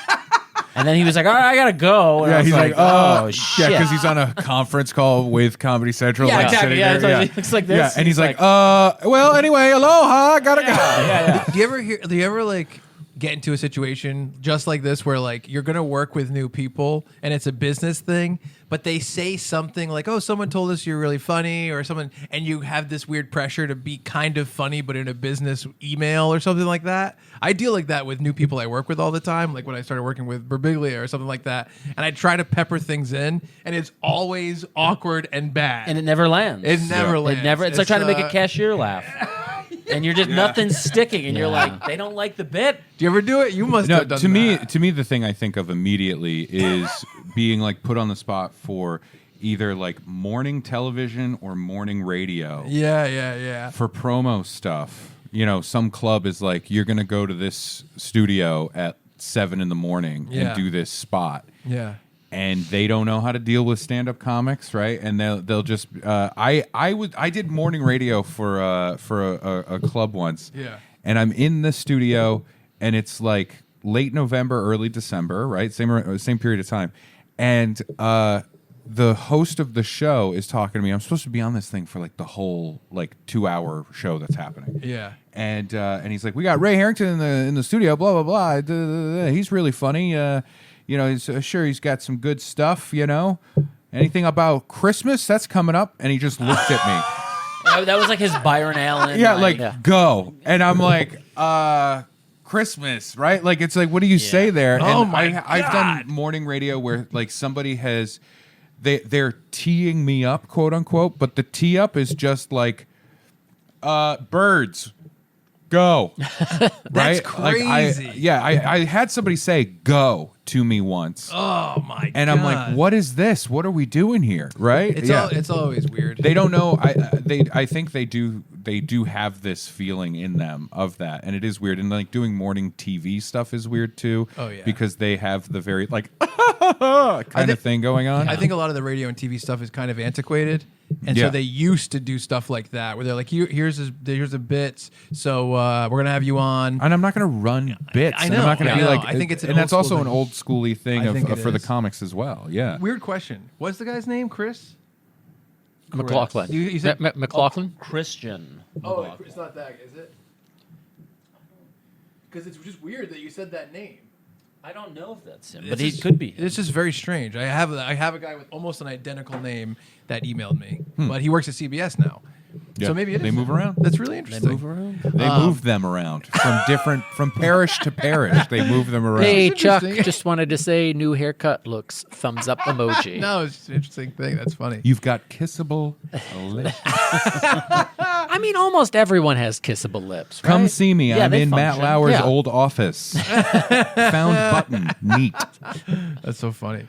And then he was like, all right, I gotta go. And I Yeah, was he's like, oh shit. Yeah, because he's on a conference call with Comedy Central. Yeah, like, exactly. sitting Yeah, there. it looks like this. Yeah, and he's like, well, anyway, aloha, gotta go. yeah. Do you ever like get into a situation just like this where like you're gonna work with new people and it's a business thing, but they say something like, "Oh, someone told us you're really funny," or someone, and you have this weird pressure to be kind of funny, but in a business email or something like that. I deal like that with new people I work with all the time. Like when I started working with Berbiglia or something like that, and I try to pepper things in, and it's always awkward and bad. And it never lands. It never lands. It never. It's like trying to make a cashier laugh. And you're just nothing's sticking, and you're like, they don't like the bit. Do you ever do it? You must No, have done to me, that. the thing I think of immediately is being like put on the spot for either like morning television or morning radio Yeah. for promo stuff. You know, some club is like, you're gonna go to this studio at 7 a.m. Yeah. and do this spot. Yeah. And they don't know how to deal with stand-up comics, right? And they'll just I did morning radio for a club once, Yeah. And I'm in the studio, and it's like late November, early December, right? Same period of time, and the host of the show is talking to me. I'm supposed to be on this thing for like the whole like 2-hour show that's happening. Yeah. And he's like, we got Ray Harrington in the studio, blah blah blah. He's really funny. You know, he's sure he's got some good stuff. You know, anything about Christmas that's coming up? And he just looked at me. That was like his Byron Allen. Yeah, go. And I'm like, Christmas, right? Like it's like, what do you say there? Oh And my I've God. done morning radio where like somebody has, they're teeing me up, quote unquote, but the tee up is just like, birds. Go. That's right? crazy. Like I had somebody say go to me once. Oh my god. And I'm like, what is this? What are we doing here? Right? It's always weird. They don't know. I think they do have this feeling in them of that, and it is weird. And like doing morning TV stuff is weird too. Oh, yeah. Because they have the very like kind of thing going on. I think a lot of the radio and TV stuff is kind of antiquated, and Yeah. so they used to do stuff like that, where they're like, here's the bits, so we're gonna have you on. And I'm not going to run bits. I and know, I'm not going I to be know. like. I think it's an and that's old school also an thing. old schooly thing I think it for the is. comics as well. Yeah. Weird question. What's the guy's name? Chris? McLaughlin. You said McLaughlin? Christian. Oh, it's not that, is it? Because it's just weird that you said that name. I don't know if that's him, It's but he just- could be. It's just very strange. I have a guy with almost an identical name that emailed me, but he works at CBS now. Yeah. So maybe it They is move him. around. That's really They interesting. move around. They move them around from parish to parish. They move them around. Hey, That's Chuck, interesting. just wanted to say new haircut looks thumbs up emoji. No, it's just an interesting thing. That's funny. You've got kissable lips. I mean, almost everyone has kissable lips, right? Come see me. Yeah, I'm they in Matt function. Lauer's Yeah. old office. Found button. Neat. That's so funny.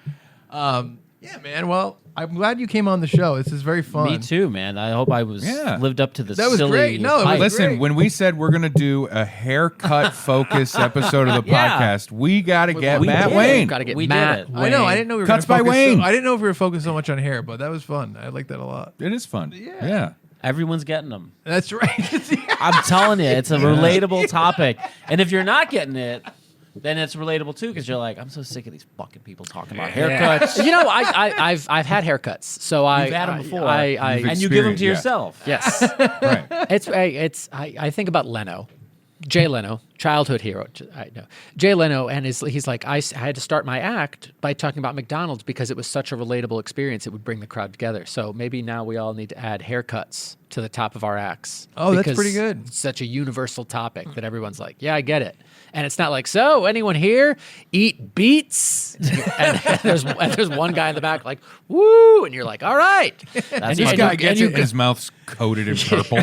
Yeah, man. Well, I'm glad you came on the show. This is very fun. Me too, man. I hope I was Yeah. lived up to the That was silly great. No, it was hype. Listen, great. when we said we're going to do a haircut focus episode of the Yeah. podcast, we got to get we Matt did. Wayne. Got to get We did Matt it. Wayne. I know. I didn't know we were Cuts gonna by focus Wayne. I didn't know if we were focused so much on hair, but that was fun. I like that a lot. It is fun. Yeah. Everyone's getting them. That's right. I'm telling you, it's a relatable topic. And if you're not getting it, then it's relatable too, because you're like, I'm so sick of these fucking people talking about haircuts. You know, I've had haircuts, so You've had 'em before. You've And you give them to Yeah. yourself. yes, Right. I think about Leno, Jay Leno, childhood hero. I know Jay Leno, and he's like, I had to start my act by talking about McDonald's because it was such a relatable experience. It would bring the crowd together. So maybe now we all need to add haircuts to the top of our acts. Oh, that's because pretty good. It's such a universal topic that everyone's like, yeah, I get it. And it's not like, so anyone here eat beets? and there's one guy in the back like, woo, and you're like, all right. That's This my guy joke. gets it. His mouth's coated in purple.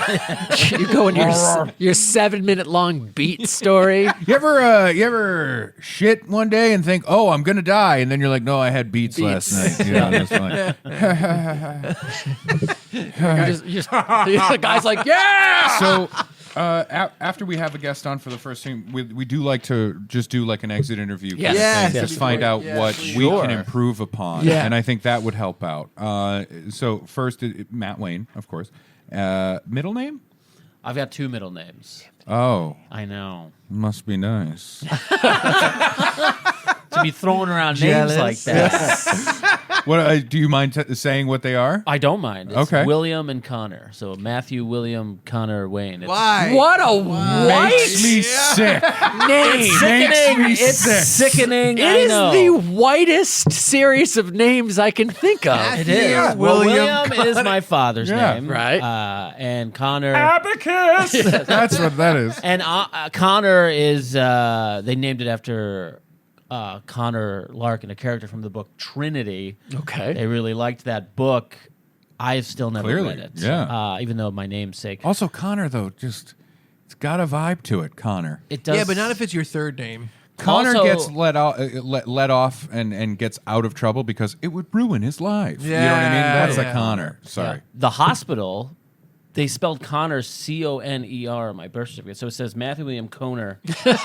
You go in your 7-minute long beet story. You ever shit one day and think, oh, I'm gonna die, and then you're like, no, I had beets last night. You know, and it's like, The guy's like, yeah. so After we have a guest on for the first thing, we do like to just do like an exit interview. Yes. Yes, Just that'd be find great. out Yeah, what sure. we can improve upon. Yeah. And I think that would help out. So first, Matt Wayne, of course. Middle name? I've got 2 middle names. Oh, I know. must be nice. To be throwing around names like that. What do you mind saying what they are? I don't mind. It's Okay. William and Connor. So Matthew, William, Connor, Wayne. It's Why? What a white Makes me sick. name! sickening. me It's sick. sickening. It I is know. the whitest series of names I can think of. It is. Yeah, Well, William William is my father's Yeah. name. Right. And Connor. Abacus. That's what that is. And Connor is, they named it after Connor Larkin, a character from the book Trinity. Okay. They really liked that book. I've still never Clearly, read it. yeah. Even though my namesake. Also, Connor though, just it's got a vibe to it. Connor. It does. Yeah, but not if it's your third name. Connor Also- gets let off and gets out of trouble because it would ruin his life. You know what I mean? Yeah, That's a yeah. Connor. Sorry. The hospital, they spelled Connor Coner on my birth certificate. So it says Matthew William Conner. That's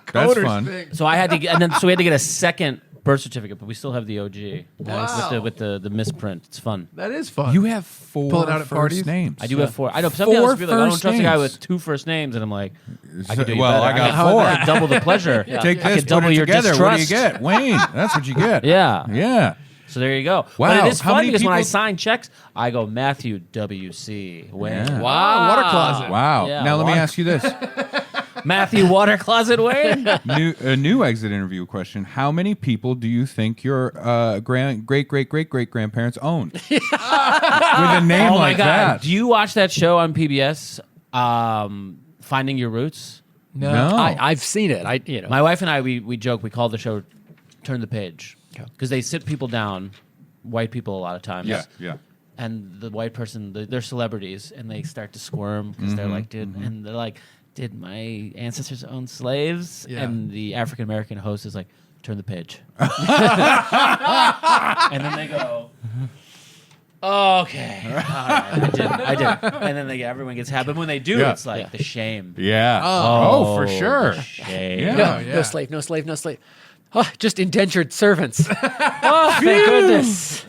Coder's fun. thing. So I had to get, and then so we had to get a second birth certificate, but we still have the OG. Wow. With the misprint. It's fun. That is fun. You have 4 Pull it out at first parties? names. I do have 4. I know some 4 people be like, I don't first trust a guy names. with 2 first names, and I'm like, I So- could do you well, better. I got could- 4. I could double the pleasure. Take I this, could double put it your together. distrust. What do you get? Wayne. That's what you get. Yeah. Yeah. So there you go. Wow. But it is How fun many because when I people- sign checks, I go Matthew W.C. Wayne. Yeah. Wow. Water closet. Wow. Yeah, Now let me water- ask you this: Matthew Water Closet Wayne. a new exit interview question. How many people do you think your great grandparents owned? With a name Oh my like God. that. Do you watch that show on PBS, Finding Your Roots? No. No. I've seen it. My wife and I, we joke, we call the show Turn the Page. Because they sit people down, white people a lot of times. Yeah. Yeah. And the white person, they're celebrities, and they start to squirm because they're like, and they're like, did my ancestors own slaves? Yeah. And the African American host is like, turn the page. And then they go, okay, all right, I did. And then everyone gets happy. But when they do, Yeah. it's like the shame. Yeah. Oh. for sure. The shame. Yeah. No, yeah. no slave, no slave, no slave. Oh, just indentured servants. Oh, thank goodness.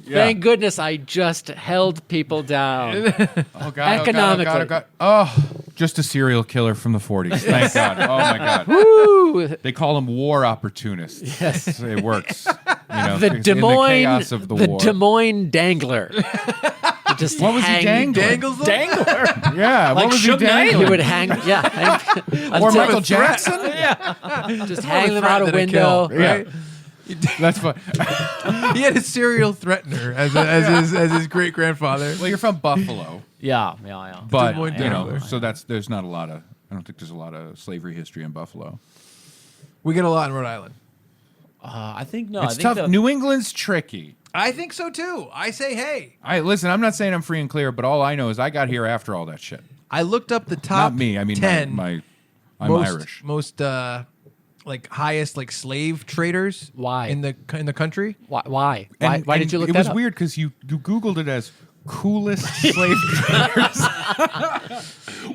Thank goodness I just held people down. Oh God. Economically. Oh, God, oh, just a serial killer from the 40s. Thank God. Oh my God. Woo! They call them war opportunists. Yes, it works. You know, The in Des Moines, the chaos of the war. Des Moines Dangler. He just What was he hang- dangling? Dangles them? Dangler. Yeah, Like what was he Suge Knight? dangling? He would hang, Or until- Michael Jackson? just hang them out a Threat that window. kill, right? That's fun. He had a serial threatener as his great grandfather. Well, you're from Buffalo, Yeah. but Des Moines you know, Dangler. so there's not a lot of. I don't think there's a lot of slavery history in Buffalo. We get a lot in Rhode Island. I think no. It's I think tough. the- New England's tricky. I think so too. I say, hey. Listen. I'm not saying I'm free and clear, but all I know is I got here after all that shit. I looked up the top. Not me. I mean, 10 I'm most, Irish. Most like highest like slave traders. Why? in the country? Why? And- Why and did you look it that was up? weird because you Googled it as coolest slave traders.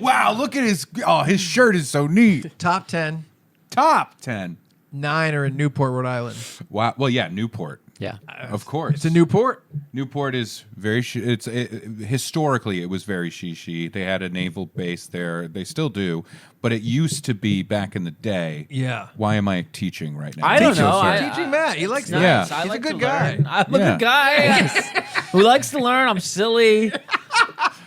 Wow, look at his shirt is so neat. Top 10. Top 10. 9 are in Newport, Rhode Island. Wow. Well, yeah, Newport. Yeah. Of course. It's a Newport. Newport is very. Historically, it was very she. They had a naval base there. They still do, but it used to be back in the day. Yeah. Why am I teaching right now? I don't Teaching, know. sorry. Teaching Matt. He likes that. Yeah. I He's like a good to guy. learn. I'm a Yeah. good guy who likes to learn. I'm silly.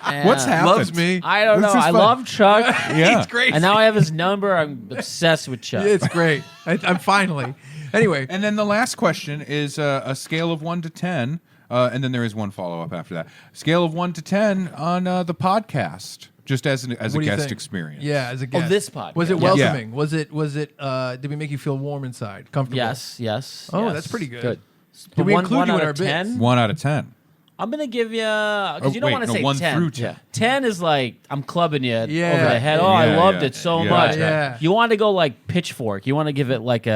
What's happened? Loves me. I don't know. This is I fun. love Chuck. Yeah. It's great. And now I have his number. I'm obsessed with Chuck. It's great. I'm finally. Anyway, And then the last question is a scale of 1 to 10, and then there is one follow up after that. Scale of 1 to 10 on the podcast, just as a what do you guest think? experience. Yeah, as a guest. this podcast. Was it Yeah. welcoming? Was it? Did we make you feel warm inside, comfortable? Yes. Oh, yes. that's pretty good. Good. Did we One- include one you in out our of bits? 10? 1 out of 10. I'm gonna give you because you don't want to say 1 10. through 10. 10 is like I'm clubbing you over Yeah. the head. Oh, Yeah, I loved yeah. it so Yeah. much. Yeah. You want to go like pitchfork. You want to give it like an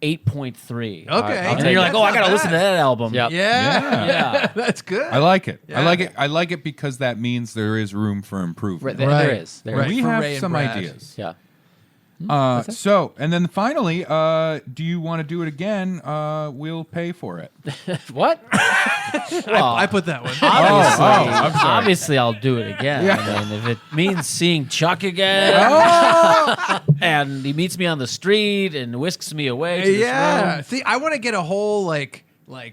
8.3. Okay. And then you're like, That's oh, I not gotta bad. listen to that album. Yep. Yeah. Yeah. That's good. I like it. Yeah. I like it. I like it because that means there is room for improvement. Right, Right. there is. There Right. is. We For have Ray and some Brad. ideas. Yeah. So, and then finally, do you want to do it again? We'll pay for it. What? I put that one. Obviously, I'm sorry. obviously, I'll do it again. I mean, if it means seeing Chuck again, and he meets me on the street and whisks me away to this Yeah. room. See, I want to get a whole like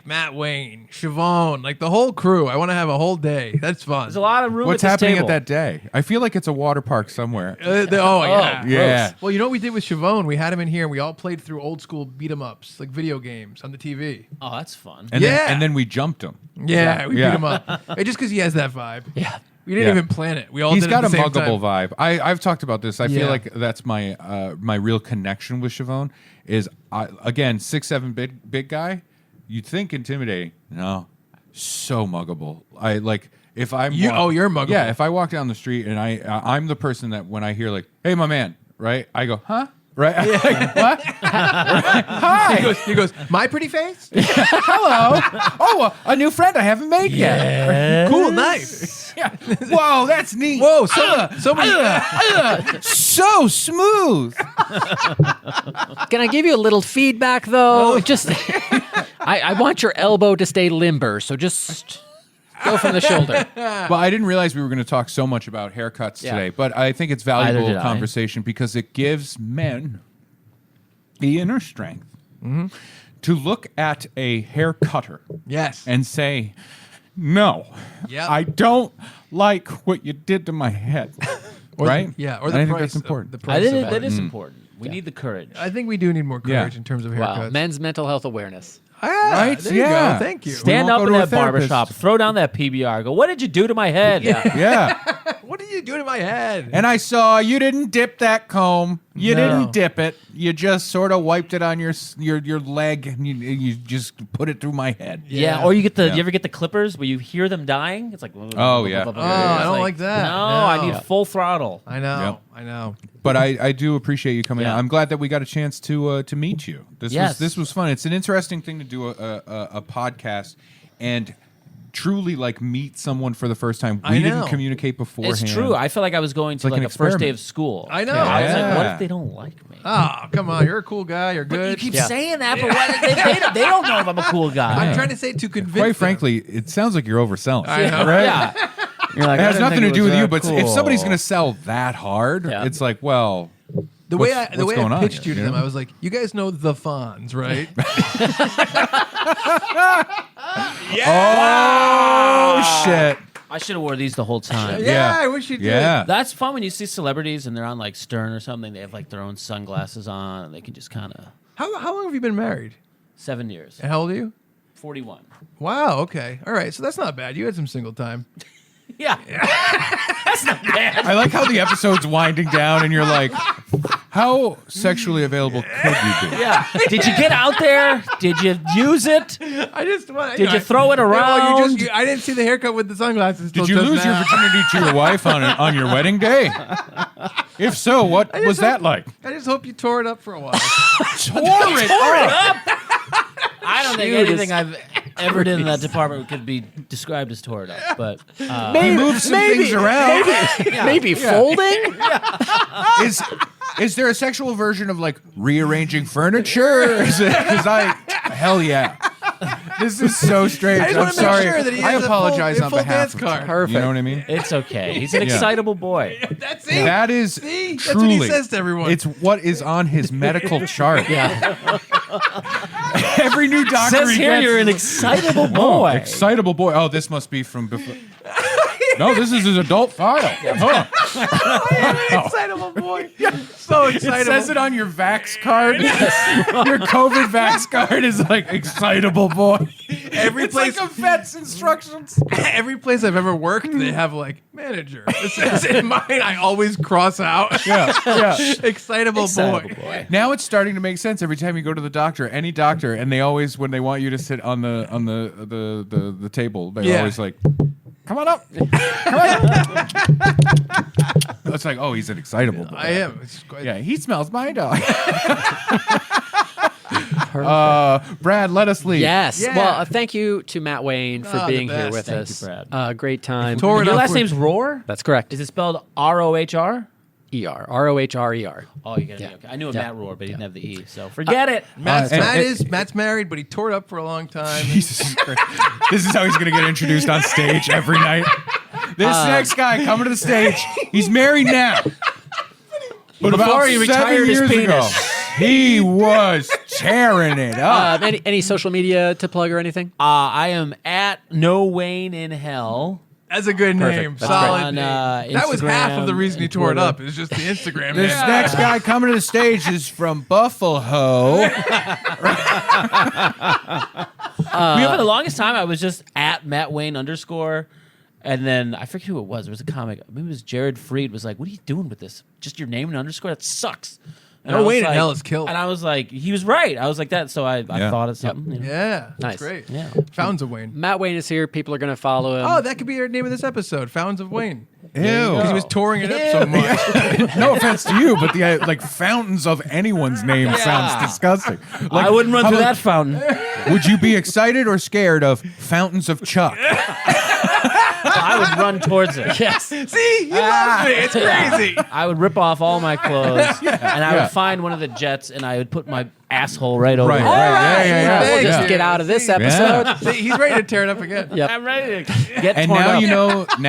Matt Wayne, Siobhan, like the whole crew. I want to have a whole day. That's fun. There's a lot of room What's at this happening table. at that day? I feel like it's a water park somewhere. Oh yeah. Yeah. Well, you know what we did with Siobhan? We had him in here and we all played through old school beat 'em ups, like video games on the TV. Oh, that's fun. And Yeah. then we jumped him. Yeah, we Yeah. beat him up. It's just because he has that vibe. Yeah. We didn't Yeah. even plan it. We all He's did got it a at the same muggable time. vibe. I've talked about this. I Yeah. feel like that's my my real connection with Siobhan is again 6'7" big guy. You'd think intimidating. No, so muggable. I like if I'm you're muggable. Yeah, if I walk down the street and I'm the person that when I hear like, "Hey, my man," right? I go, "Huh?" Right? Like, what? Hi. He goes, my pretty face? Hello. Oh, a new friend I haven't made yet. Cool, nice. Yeah. Whoa, that's neat. Whoa, so many. So smooth. Can I give you a little feedback though? Just, I want your elbow to stay limber, so just go from the shoulder. Well, I didn't realize we were going to talk so much about haircuts Yeah. today, but I think it's Neither valuable did I. conversation because it gives men the inner strength to look at a hair cutter Yes. and say, "No, Yep. I don't like what you did to my head." Or right? Or And the I price. think that's important. The price of That it. is important. We need the courage. I think we do need more Yeah. courage in terms of Wow. haircuts. Men's mental health awareness. Ah, Right? There you Yeah. go. Thank you. Stand won't up go in to a that barbershop, therapist. throw down that PBR, go, what did you do to my head? Yeah. What are you doing to my head? And I saw you didn't dip that comb. You No. didn't dip it. You just sort of wiped it on your leg, and you just put it through my head. Yeah, or you ever get the clippers where you hear them dying? It's like, Oh, yeah. Oh, I don't like that. No, No. I need full throttle. I know. Yep. I know. But I do appreciate you coming Yeah. out. I'm glad that we got a chance to meet you. Yes. This was fun. It's an interesting thing to do a podcast and truly like meet someone for the first time. I We know. didn't communicate beforehand. It's true. I feel like I was going to like like an a first day experiment. of school. I know. I was like, what Yeah. if they don't like me? Oh, come on. You're a cool guy. You're But you good. keep Yeah. saying that, but what, they don't know if I'm a cool guy. I'm trying to say to convince Quite them. frankly, it sounds like you're overselling. I know. Right? Yeah. You're like, It I has didn't nothing think to do it was with you, that but if somebody's cool. going to sell that hard, Yeah. it's like, well, The way what's I going on pitched here, you to you them, know? I was like, "You guys know the Fonz, right?" oh shit. I should have wore these the whole time. yeah, I wish you did. Yeah. That's fun when you see celebrities and they're on like Stern or something. They have like their own sunglasses on and they can just kind of How long have you been married? 7 years. And how old are you? 41. Wow. Okay. All right. So that's not bad. You had some single time. Yeah. I like how the episode's winding down and you're like, how sexually available could you be? Yeah. Did you get out there? Did you use it? I just want. Did you throw it around? I didn't see the haircut with the sunglasses. Did till you just lose your now. virginity to your wife on your wedding day? If so, what was that like? I just hope you tore it up for a while. Tore it up. I don't think anything I've ever did in that department could be described as tore it up. But He moved some things around. Maybe folding? Is there a sexual version of like rearranging furniture? Hell yeah. This is so strange. I just I'm want to make sorry. sure that he I has apologize a on full behalf dance of card. Perfect. You know what I mean? it's okay. He's an Yeah. excitable boy. That's it. That is See? That's truly. what he says to everyone. It's what is on his medical chart. Yeah. Every new doctor Says he here gets- you're an excitable Oh, boy. excitable boy. Oh, this must be from before. No, this is his adult file. Huh. excitable boy. So It excitable. says it on your Vax card. Your COVID Vax card is like excitable boy. Every It's place, like a vet's instructions. every place I've ever worked, they have like manager. It says in mine, I always cross out. Yeah, yeah. Excitable Excitable boy. boy. Now it's starting to make sense every time you go to the doctor, any doctor, and they always, when they want you to sit on the table, they're Yeah. always like, "Come on up, come on up." It's like, oh, he's an excitable boy. I am. It's quite, Yeah, he smells my dog. Brad, let us leave. Yes. Yeah. Well, thank you to Matt Wayne for Oh, the being here best. with Thank us. you, Brad. Great time. Tore it Your up last with- name's Rohr? That's correct. Is it spelled R-O-H-R? ER. ROHRER. Oh, you got it. Yeah. Okay. I knew a Yeah. Matt Rohr, but he didn't have the E, so forget it. Matt's married, but he tore it up for a long time. Jesus Christ. This is how he's going to get introduced on stage every night. This next guy coming to the stage, he's married now. But Before about he 7 retired his years ago, penis. he was tearing it up. Any social media to plug or anything? I am at No Wayne in Hell. That's a good name. That's Solid great. name. On, That was half of Instagram the reason he and tore it Twitter. up. It's just the Instagram This name. next guy coming to the stage is from Buffalo. You know, for the longest time, I was just at Matt Wayne _. And then I forget who it was. It was a comic. Maybe it was Jared Freed. Was like, "What are you doing with this? Just your name and underscore? That sucks." And No I was Wayne in like- Hell is killed. And I was like, he was right. I was like that. So I Yeah. thought of something. You know. Yeah, that's Nice. great. Yeah. Fountains of Wayne. Matt Wayne is here. People are going to follow him. Oh, that could be our name of this episode, Fountains of Wayne. Ew. Because he was touring it up so much. No offense to you, but the like fountains of anyone's name sounds disgusting. Like, I wouldn't run how through about- that fountain. Would you be excited or scared of fountains of Chuck? I would run towards it. yes. See, he loves me. It's crazy. I would rip off all my clothes, and I would find one of the jets, and I would put my asshole right over Right, it. right, yeah, yeah, yeah. We'll Thank just you. get out of this See? episode. See, he's ready to tear it up again. Yep. I'm ready to get And torn now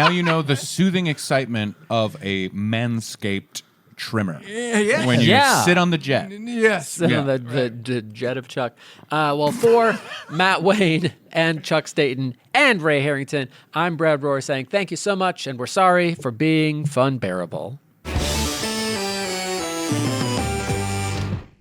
up. you know the soothing excitement of a Manscaped trimmer Yeah. when you Yeah. sit on the jet. Yes. Yeah. The jet of Chuck. Well, for Matt Wayne and Chuck Staten and Ray Harrington, I'm Brad Rohr saying thank you so much, and we're sorry for being Funbearable.